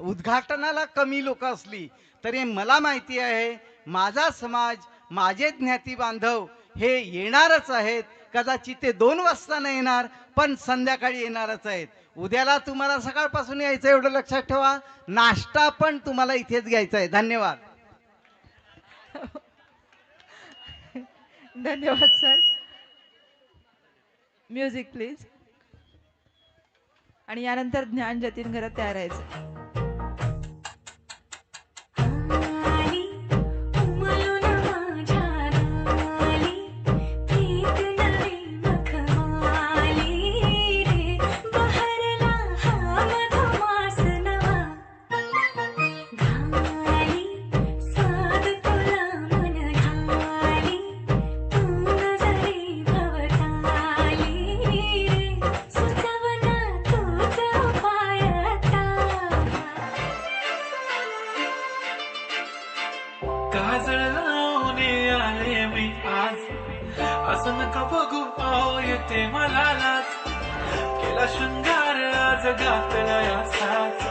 उद्घाटनाला कमी लोक असली तरी मला माहिती आहे माझा समाज माझे ज्ञाती बांधव हे येणारच आहेत. कदाचित ते 2 वाजता नाही येणार पण संध्याकाळी येणारच आहेत. उद्याला तुम्हाला सकाळपासून यायचं एवढं लक्षात ठेवा. नाश्ता पण तुम्हाला इथेच घ्यायचा आहे. धन्यवाद. धन्यवाद सर. Music please. आणि यानंतर ज्ञान जतीन घरात तयार राहायचं. काजळ लावणे आले मी आज, असं नका बघू पाव येते मला लाज. केला शृंगार आज घातला या साज,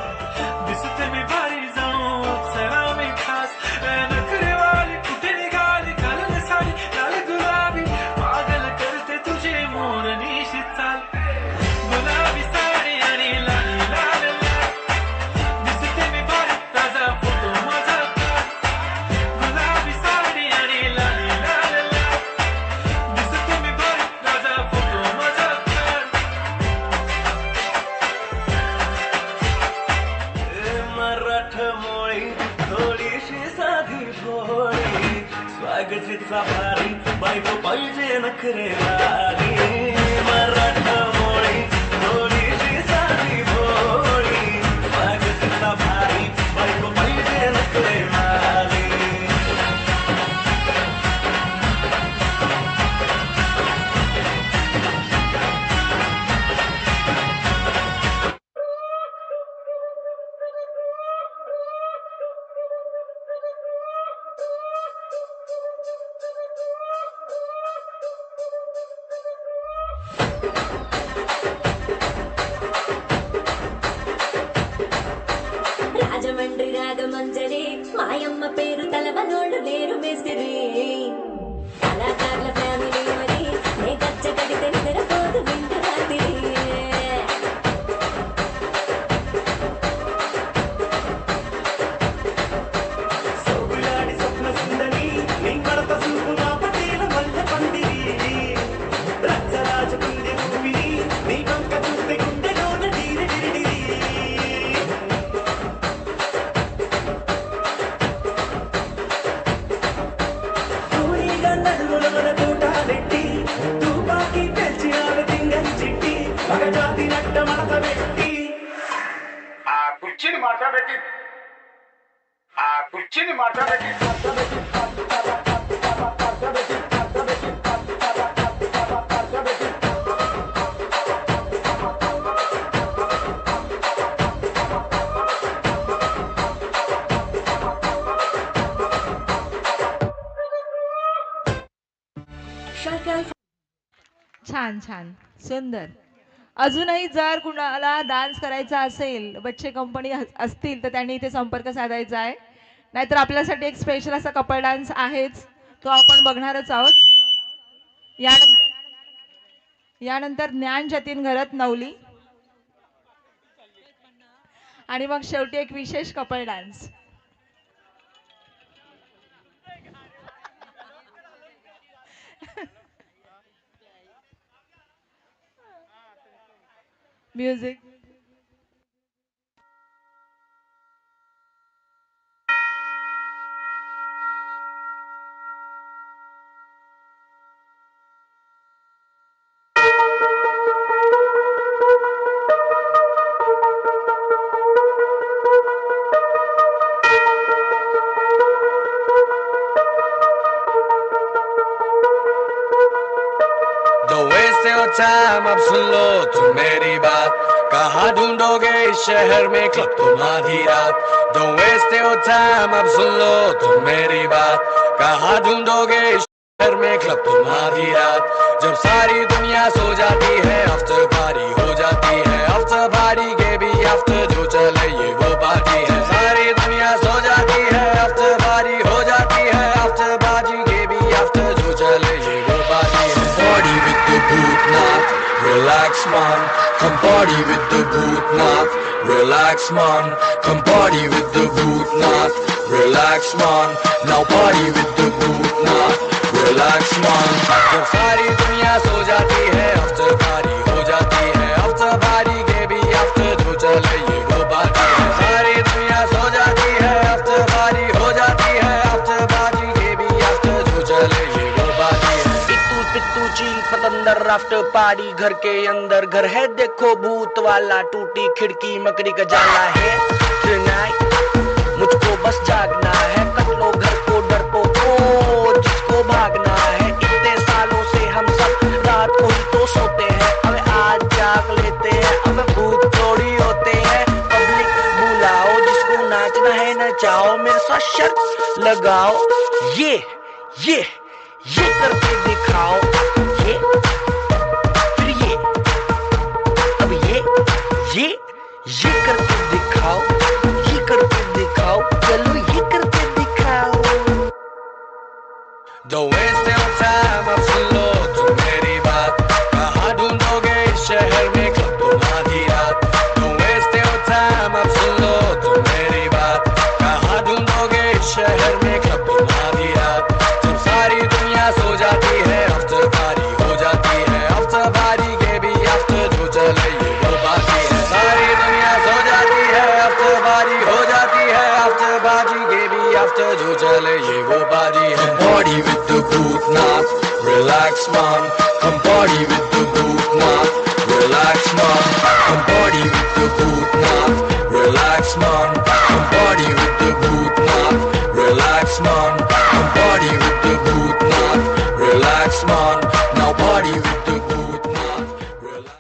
दिसते मी भारी जाऊन अप्सरा मी खास नखरे वाली कुठे निघाली घालून साडी लाल गुलाबी पागल करते तुझे मोरनीशी चाल गुलाबी साडी आणि लाली लाल लाल दिसते मी भारी ताजा फोटो माझा काढ गुलाबी साडी आणि लाली लाल लाल दिसते मी भारी ताजा फोटो माझा काढ मराठमोळी थोडीशी साधी भोळी स्वागतीचा भारी बायको पाहिजे नखरेवाली मराठमोळी थोडीशी साधी भोळी स्वागतीचा भारी बायको पाहिजे नखरेवाली రాజమండ్రి రాగమంజరి మాయమ్మ పేరు తలవనోళ్ళు లేరు మేస్తిరి కళాకారుల ఫ్యామిలీ మరి నే గచ్చ కడితే నిద్రపోదు విందు రాత్రి సోగులాడి స్వప్న సుందరి నీ కడత చూపు నా పటేల మల్లె పందిరి రచ్చరాజ కుంది ఊపిరి నీ వంక చూస్తే గుండెలోన డీరి డిరిడిరి పూరిగా నడుములోన తూటాలెట్టి తుపాకీ పెంచి ఆమె తింగని చిట్టి మగజాతి నట్ట మడత పెట్టి ఆ కుర్చీని మాట్లాడబెట్టి ఆ కుర్చీని మాట్లాడబెట్టి छान छान सुंदर. अजूनही जर कुणाला डान्स करायचा असेल, बच्चे कंपनी असतील तर त्यांनी इथे संपर्क साधायचा आहे. नाहीतर आपल्यासाठी एक स्पेशल असा कपल डान्स आहेच, तो आपण बघणारच आहोत. यानंतर ज्ञान जतीन घरत नवली आणि मग शेवटी एक विशेष कपल डान्स. म्युझिक. time अब सुन लो तुम मेरी बात कहाँ ढूंढोगे इस शहर में क्लब तुम आधी रात Don't waste your time अब सुन लो तुम मेरी बात कहाँ ढूंढोगे इस शहर में क्लब तुम आधी रात जब सारी दुनिया सो जाती है आफ्टर पार्टी हो जाती है आफ्टर पार्टी के भी आफ्टर जो चले ये वो पार्टी है सारी दुनिया सो जाती है आफ्टर पार्टी हो जाती है आफ्टर पार्टी के भी आफ्टर जो चले ये वो पार्टी है Party with the Bhutnath, relax man. Come party with the Bhutnath, relax man. Come party with the Bhutnath, relax man. Now party with the Bhutnath, relax man. जब सारी दुनिया सो जाती है after party हो जाती है after party के भी after जो चले ये वो बाती है सारी दुनिया सो जाती है after party हो जाती है after party के भी after जो चले ये वो बाती है पिट्टू चील पतंदर आफ्टर पार्टी घर के अंदर घर है देखो भूत वाला टूटी खिड़की मकड़ी का जाला है Tonight, मुझको बस जागना है कट लो घर को डरपोक जिसको भागना है इतने सालों से हम सब रात को ही तो सोते हैं अब आज जाग लेते हैं अब भूत थोड़ी होते हैं पब्लिक बुलाओ जिसको नाचना है नचाओ मेरे साथ शर्त लगाओ ये करके दिखाओ ये फिर ये अब ये करके दिखाओ फास्ट जो चले ये वो बारी है. Party with the groove now, relax man. Come party with the groove now, relax man. Come party with the groove now, relax man. Come party with the groove now, relax man. Come party with the groove now, relax man. Now party with the groove now, relax.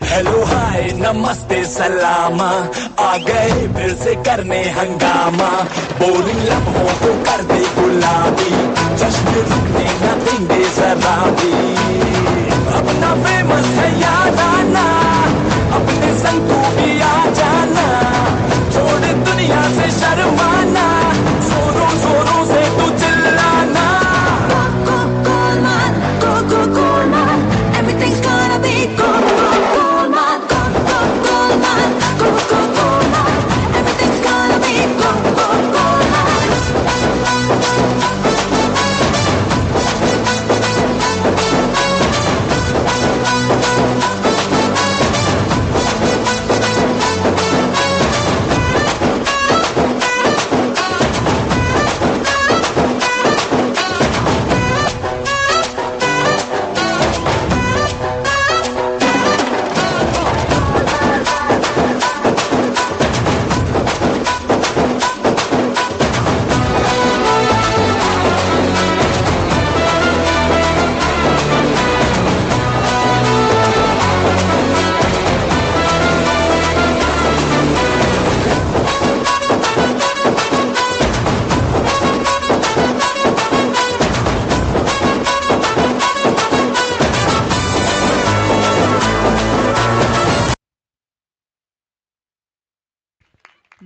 Hello hi नमस्ते सलामा, आ गए फिर से करने हंगामा. बोरिंग लम्हों को कर दे गुलाबी, जश्न रुकने न देंगे जरा भी. अपना फेमस है याद आना, अपने संग तू भी आ जाना. छोड़ दुनिया से शर्माना, जोरों जोरों से तू चिल्लाना. Everything's gonna be gold, gold, gold, man. Gold, gold, gold, man. Gold, gold, gold, man. Everything's gonna be gold, gold, gold, man.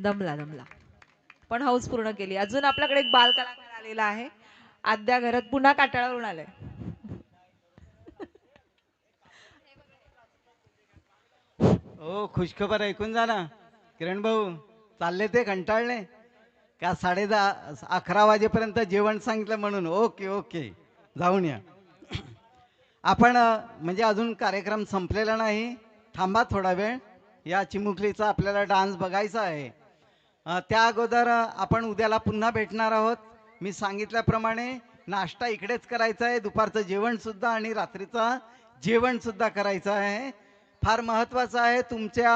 दमला दमला पण हौस पूर्ण केली. अजून आपल्याकडे एक बाल कलाकार आलेला आहे. आद्या घरात पुन्हा काटाळावरून आलाय. ओ खुशखबर ऐकून जा ना किरण भाऊ. चालले ते कंटाळले का 10:30 11 वाजेपर्यंत जेवण सांगितलं म्हणून. ओके ओके जाऊन या. आपण म्हणजे अजून कार्यक्रम संपलेला नाही, थांबा थोडा वेळ. या चिमुकलीचा आपल्याला डान्स बघायचा आहे. त्या अगोदर आपण उद्याला पुन्हा भेटणार आहोत. मी सांगितल्याप्रमाणे नाश्ता इकडेच करायचा आहे, दुपारचं जेवणसुद्धा आणि रात्रीचा जेवणसुद्धा करायचं आहे. फार महत्त्वाचं आहे, तुमच्या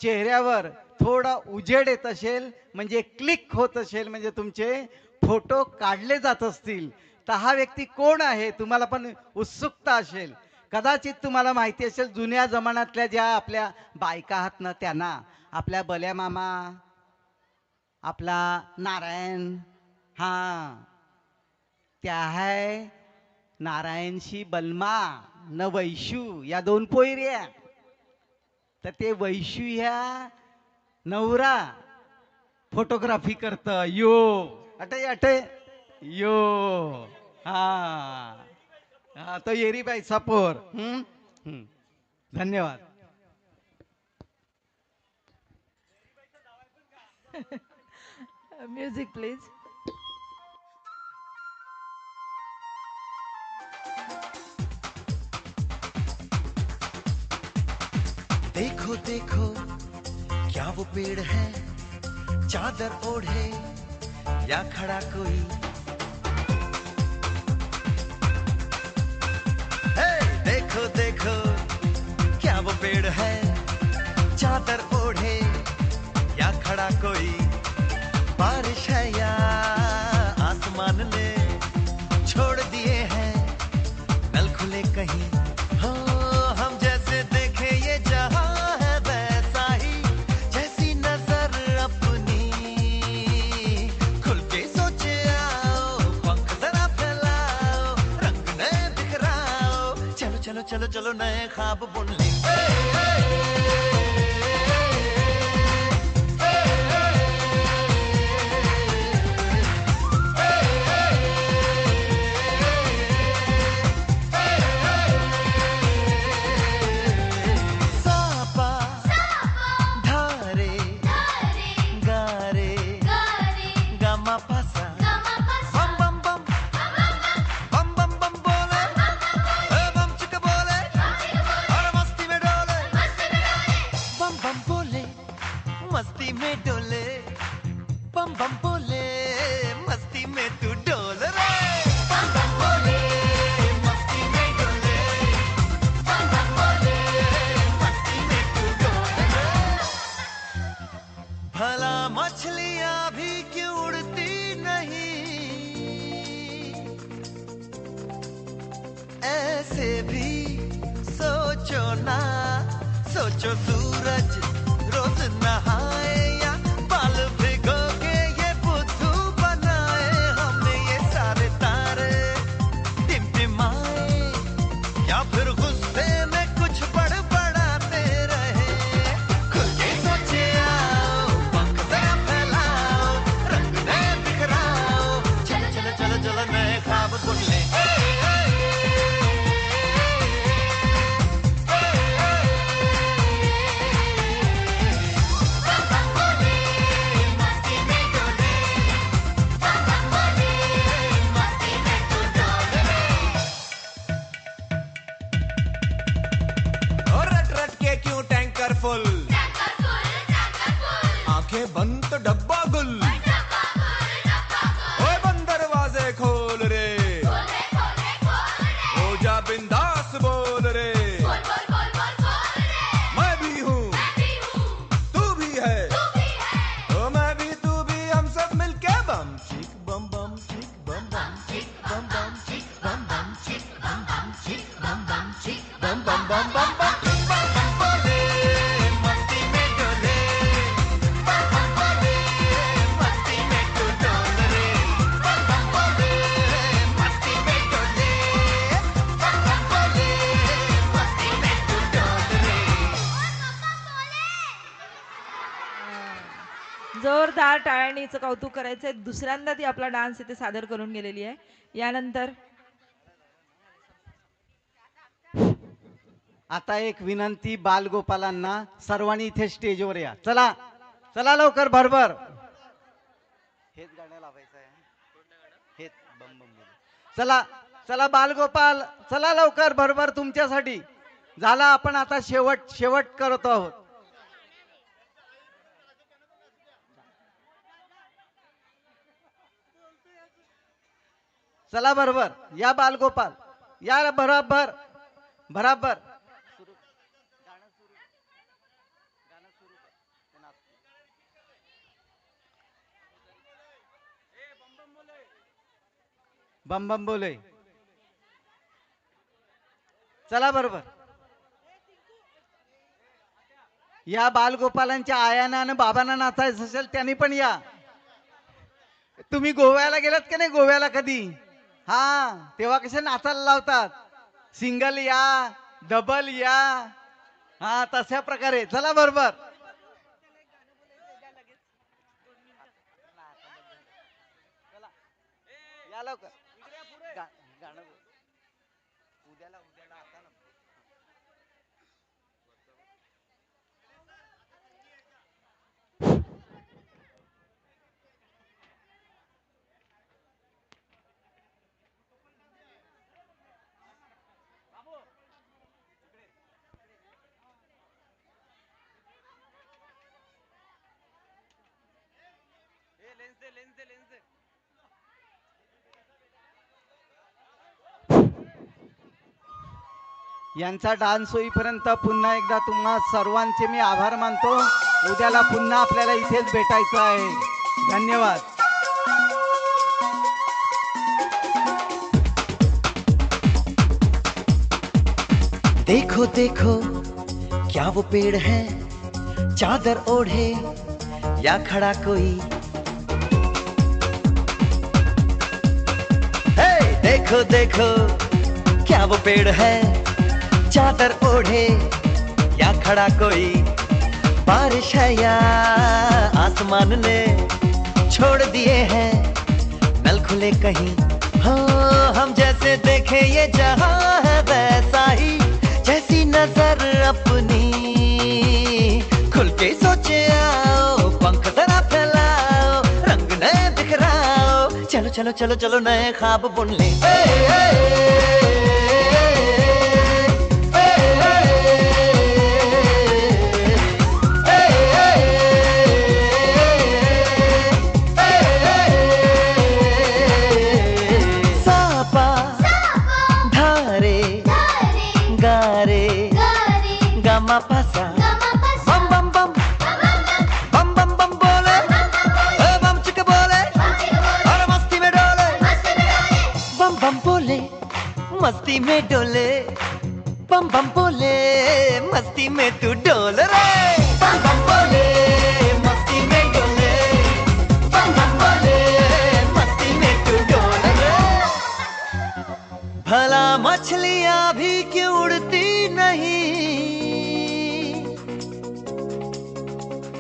चेहऱ्यावर थोडा उजेड येत असेल म्हणजे क्लिक होत असेल म्हणजे तुमचे फोटो काढले जात असतील तर हा व्यक्ती कोण आहे तुम्हाला पण उत्सुकता असेल. कदाचित तुम्हाला माहिती असेल जुन्या जमान्यातल्या ज्या आपल्या बायका आहात ना त्यांना, आपल्या बल्या मामा, आपला नारायण, हां त्या आहे नारायणशी बलमा न वैशू या 2 पोयऱ्या. तर ते वैशू ह्या नवरा फोटोग्राफी करत यो अटे अटे यो. हा तो येरीबाई सपोर. धन्यवाद. Music please. देखो देखो क्या वो पेड़ है, चादर ओढ़े या खड़ा कोई. हे देखो देखो क्या वो पेड़ है, चादर ओढ़े या खड़ा कोई. बारिश है या आसमान चलो चलो नए ख्वाब बुन ले। सापा धारे गारे गामा पासा बम बम बम बम बम बम बोले बम चिक बोले और मस्ती में डोले बम बम बोले मस्ती में डोले बम बम बोले मस्ती में तू डोल रे बम बम बोले मस्ती में डोले बम बम बोले मस्ती में तू डोल रे। भला मछलियां भी क्यों उड़ती नहीं, ऐसे भी सोचो ना, सोचो सूरज रोज नहाए या बाल भिगो के ये बुद्धू बनाए, हमें ये सारे तारे टिमटिमाए या फिर गुस्से में कुछ बड़बड़ाते रहे। खुल के सोचे आओ, पंख जरा फैलाओ, रंग नए बिखराओ, चलो चलो चलो चलो नए ख्वाब बुन ले। और रट रट के क्यों टैंकर फुल, आंखें बंद तो डब्बा गुल, ओए बंद दरवाजे खोल रे, हो जा बिंदास बोल रे, मैं भी हूँ तू भी है, ओ मैं भी तू भी, हम सब मिलके बम चिक बम बम चिक बम बम चिक बम बम चिक बम बम चिक बम बम चिक बम बम चिक बम बम बम बम बम बम बम बोले मस्ती में डोले बम बम बोले मस्ती में तू डोल रे बम बम बोले मस्ती में डोले बम बम बोले मस्ती में तू डोल रे। जोरदार टाळ्यांचं कौतुक करायचंय। दुसऱ्यांदा ती आपला डान्स इथे सादर करून गेलेली आहे। यानंतर आता एक विनंती बालगोपालांना, सर्वांनी इथे स्टेजवर या, चला चला लवकर भरभर, हेच गाणं लावायचं आहे, हेच बम बम बोल. चला चला बालगोपाल, चला लवकर भरभर तुमच्यासाठी झाला. आपण आता शेवट करत आहोत. चला बरोबर या बालगोपाल, या बराबर बराबर. बम बम बोले, चला बरोबर या. बालगोपालांच्या आयाना आणि बाबांना नाचायचं असेल त्यांनी पण या. तुम्ही गोव्याला गेलात का नाही, गोव्याला कधी? हा, तेव्हा कसे नाचायला लावतात, सिंगल या डबल या, हा तशा प्रकारे. चला बरोबर या लवकर. गाणं उद्याला आता ना. यांचा डान्स होईपर्यंत पुन्हा एकदा तुम्हा सर्वांचे मी आभार मानतो. उद्याला पुन्हा आपल्याला इथेच भेटायचं आहे. धन्यवाद. देखो देखो क्या वो पेड़ है, चादर ओढ़े या खड़ा कोई. हे देखो देखो क्या वो पेड़ है, चादर ओढ़े या खड़ा कोई, बारिश है या आसमान ने छोड़ दिए हैं नल खुले कहीं। हाँ हम जैसे देखे ये जहां है वैसा ही, जैसी नजर अपनी खुल के सोचे आओ, पंख जरा फैलाओ, रंग नए बिखराओ, चलो चलो चलो चलो नए ख्वाब बुन ले। सापा धारे गारे गमा पसा बम बम बम बम बम बम बोले, बम चिक बोले और मस्ती में डोले, बम बम बोले मस्ती में डोले, बम बम बोले मस्ती में तू डोल रे, बम बम बोले मस्ती में डोले, बम बम बोले मस्ती में तू डोल रे। भला मछलियां भी क्यों उड़ती नहीं,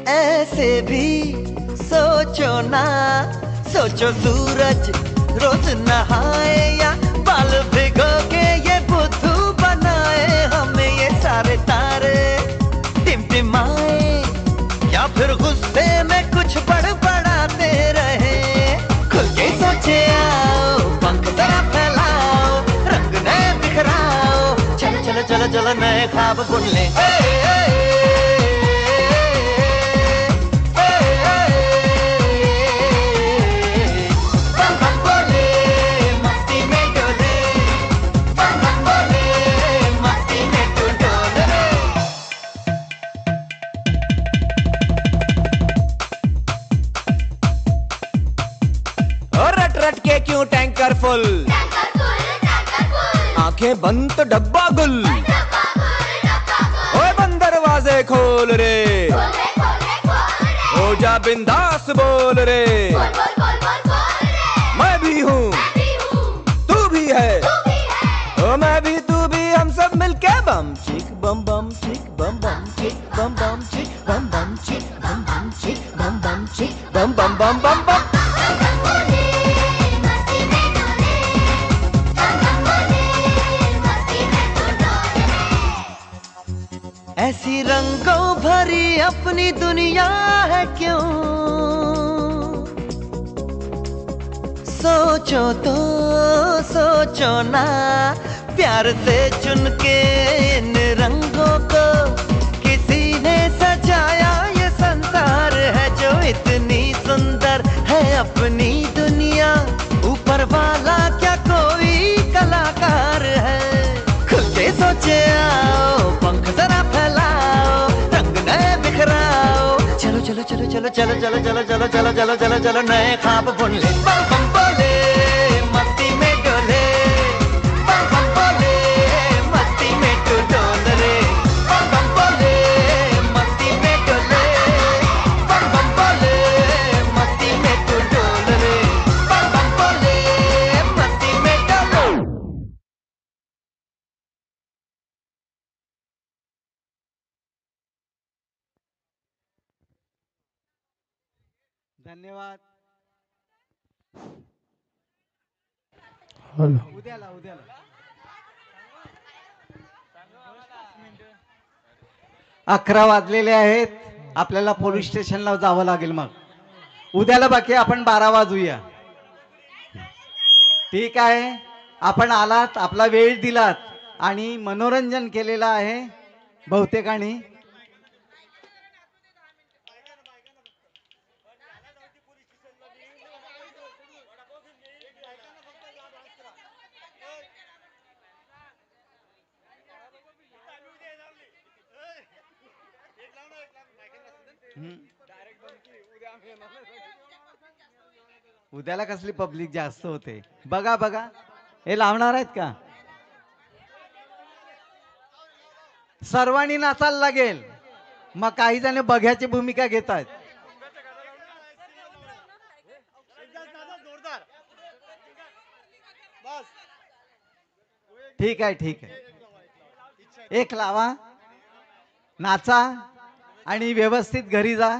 ऐसे भी सोचो ना, सोचो सूरज रोज नहाए या बाल भिगो के ये बुद्धू बनाए, हमें ये सारे तारे टिमटिमाए या फिर गुस्से में कुछ बड़बड़ाते रहे। खुल के सोचे आओ, पंख जरा फैलाओ, रंग नए बिखराओ, चलो चलो चलो चलो नए ख्वाब बुन ले। बम बम बोले मस्ती में डोले, बम बम बोले मस्ती में तू डोल रे। और रट रट के क्यों टैंकर फुल, आंखें बंद तो डब्बा गुल, ओए बंद दरवाजे खोल रे, हो जा बिंदास बोल रे, मैं भी हूँ तू भी है, ओ मैं भी तू भी, हम सब मिलके बम चिक बम बम चिक बम बम चिक बम बम चिक बम बम चिक बम बम चिक बम बम चिक बम बम बम बम बम। ऐसी रंगों भरी अपनी दुनिया है क्यों, सोचो तो सोचो ना, प्यार से चुन के इन रंगों को किसी ने सजाया, ये संसार है जो इतनी सुंदर है अपनी दुनिया, ऊपर वाला क्या कोई कलाकार है। खुल के सोचे आओ, पंख जरा फैलाओ, रंग नए बिखराओ, चलो चलो चलो चलो चलो चलो चलो चलो चलो चलो चलो चलो नए ख्वाब बुन ले। बम बम बोले मस्ती में डोले, बम बम बोले मस्ती में तू डोल रे, बम बम बोले मस्ती में डोले, बम बम बोले मस्ती में तू डोल रे, बम बम बोले मस्ती में डोलो। धन्यवाद. उद्याला 11 वाजलेले आहेत. आपल्याला पोलीस स्टेशनला जावं लागेल. मग उद्याला बाकी आपण 12 वाजूया. ठीक आहे. आपण आलात, आपला वेळ दिलात आणि मनोरंजन केलेलं आहे बहुतेकांनी. उद्याला कसली पब्लिक जास्त होते. बघा बघा, हे लावणार आहेत का? सर्वांनी नाचायला लागेल. मग काही जण बघ्याची भूमिका घेतात. ठीक आहे, ठीक आहे. एक लावा, नाचा आणि व्यवस्थित घरी जा.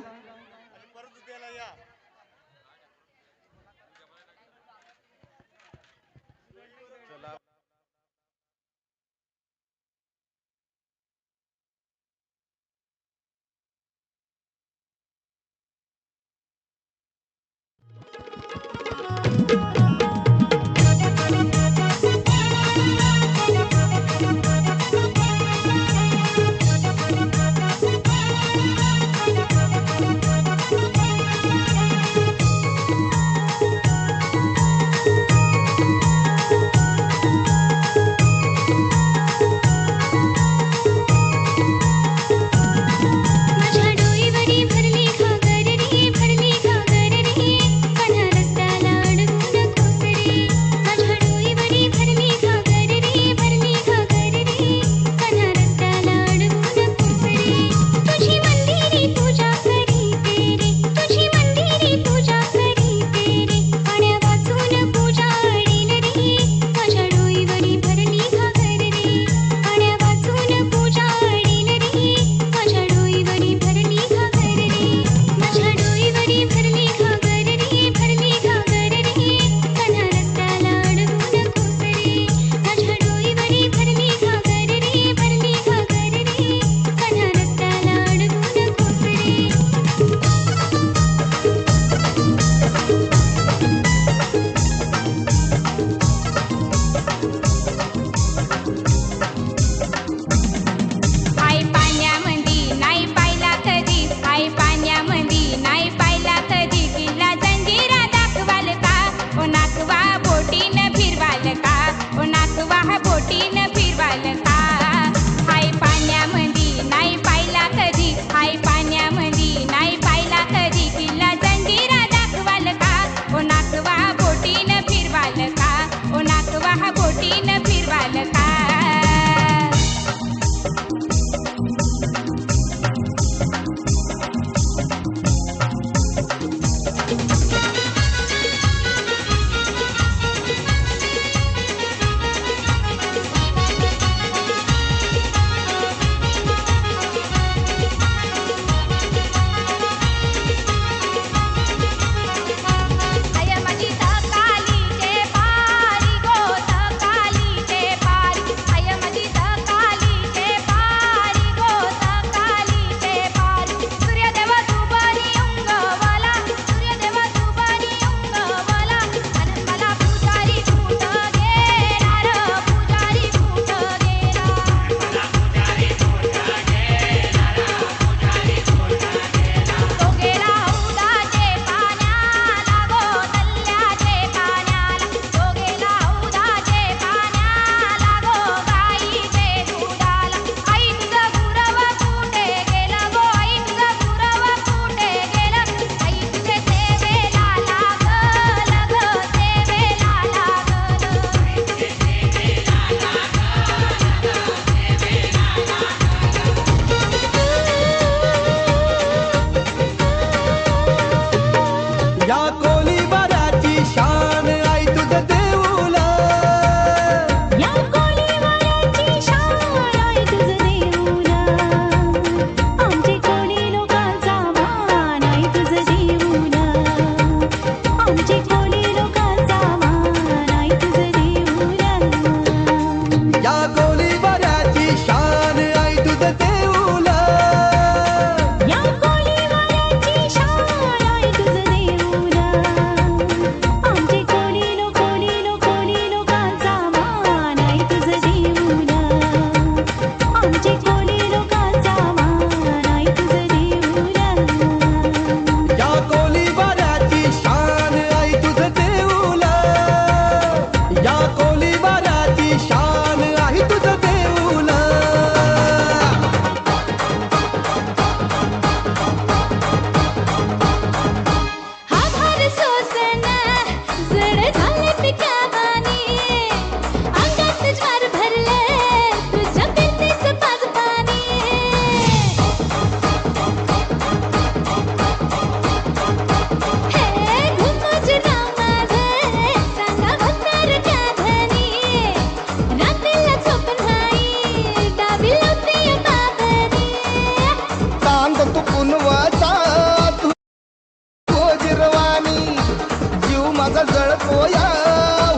माझा जळकोया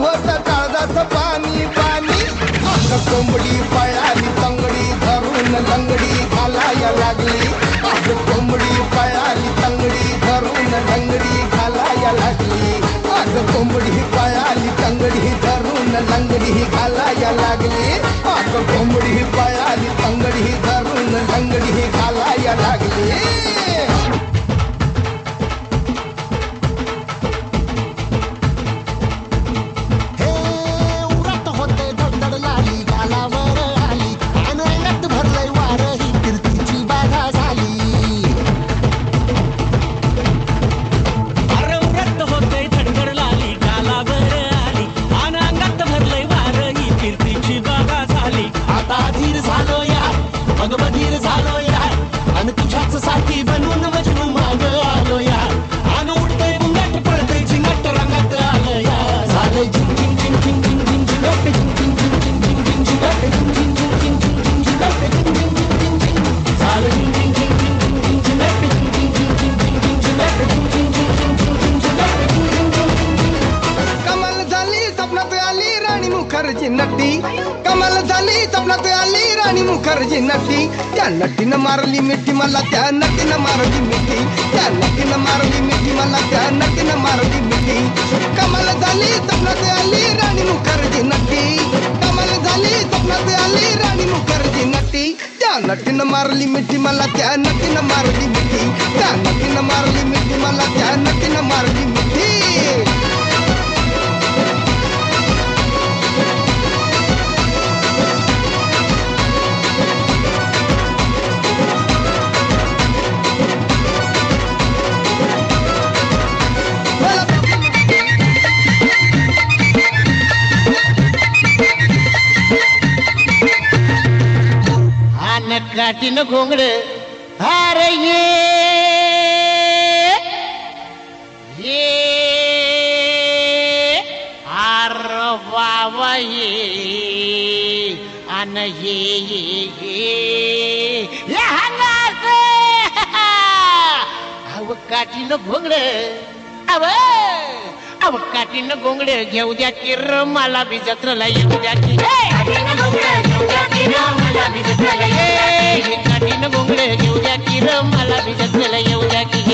होत काळजाचं पाणी पाणी अग कोंबडी पळाली तंगडी धरून लंगडी घालाया लागली अग कोंबडी पळाली तंगडी धरून लंगडी घालाया लागली अग कोंबडी पळाली तंगडी धरून लंगडी घालाया लागली अग कोंबडी पळाली तंगडी धरून लंगडी घालाया लागली साठी बनून मजनू माग आलो या आणि उडतय बुंगाट पळतय झिंगाट रंगात आलं या झालंय झिंग झिंग झिंग झिंग झिंग झिंग झिंगाट झिंग झिंग झिंग झिंग झिंग झिंग झिंगाट झिंग झिंग झिंग झिंग झिंग झिंग झिंगाट झिंग झिंग झिंग झिंग झिंग झालं झिंग झिंग झिंग झिंग झिंग झिंग झिंगाट झिंग झिंग झिंग झिंग झिंग झिंग झिंगाट झिंग झिंग झिंग झिंग झिंग झिंग झिंगाट झिंग झिंग झिंग कमाल झाली स्वप्नात आली राणी मुखर्जी नटी कमाल झाली स्वप्नात आली राणी मुखर्जी नटी त्या नटीनं मारली मिठी मला त्या नटीनं मारली मिठी त्या नटीनं मारली मिठी मला त्या नटीनं मारली मिठी कमाल झाली स्वप्नात आली राणी मुखर्जी नटी कमाल झाली स्वप्नात आली राणी मुखर्जी नटी त्या नटीनं मारली मिठी मला त्या नटीनं मारली मिठी त्या नटीनं मारली मिठी मला त्या नटीनं मारली मिठी काठीनं घोंगड अरे ये आर बाबा ये अन ये अव काठीनं घोंगड अव काठीनं घोंगड घेऊ द्या की र मला बी जत्रला येऊ द्या की काठीनं घोंगड घेऊ द्या की र मला बी जत्रला येऊ द्या की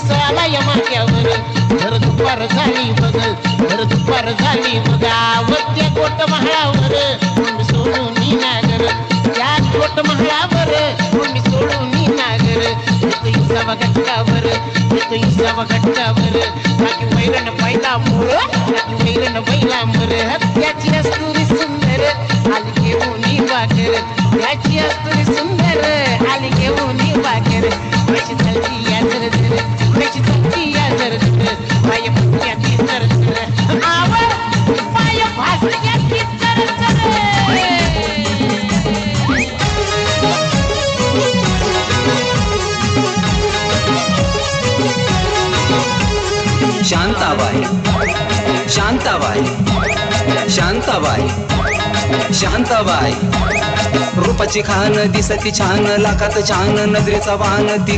साला या माथ्यावर घर दुपार झाली बघ घर दुपार झाली बघावत्या गोट महाळावर मी सोडून नागर त्या गोट महाळावर मी सोडून नागर इसावा घटकावर बाकी वैरण पैदा मोर बाकी वैरण बैला मोर त्याची अस्तुरी सुंदर आली घेऊन वाकर त्याची अस्तुरी सुंदर आली घेऊन वाकर कशी चलती या जर कशी चलती या जर पाय फुटल्या ती जर आवर पाय भासल्या ती शांताबाई शांताबाई शांताबाई शांताबाई रूपाची खान दिसती छान लाखात छान नजरेचा वाहन ती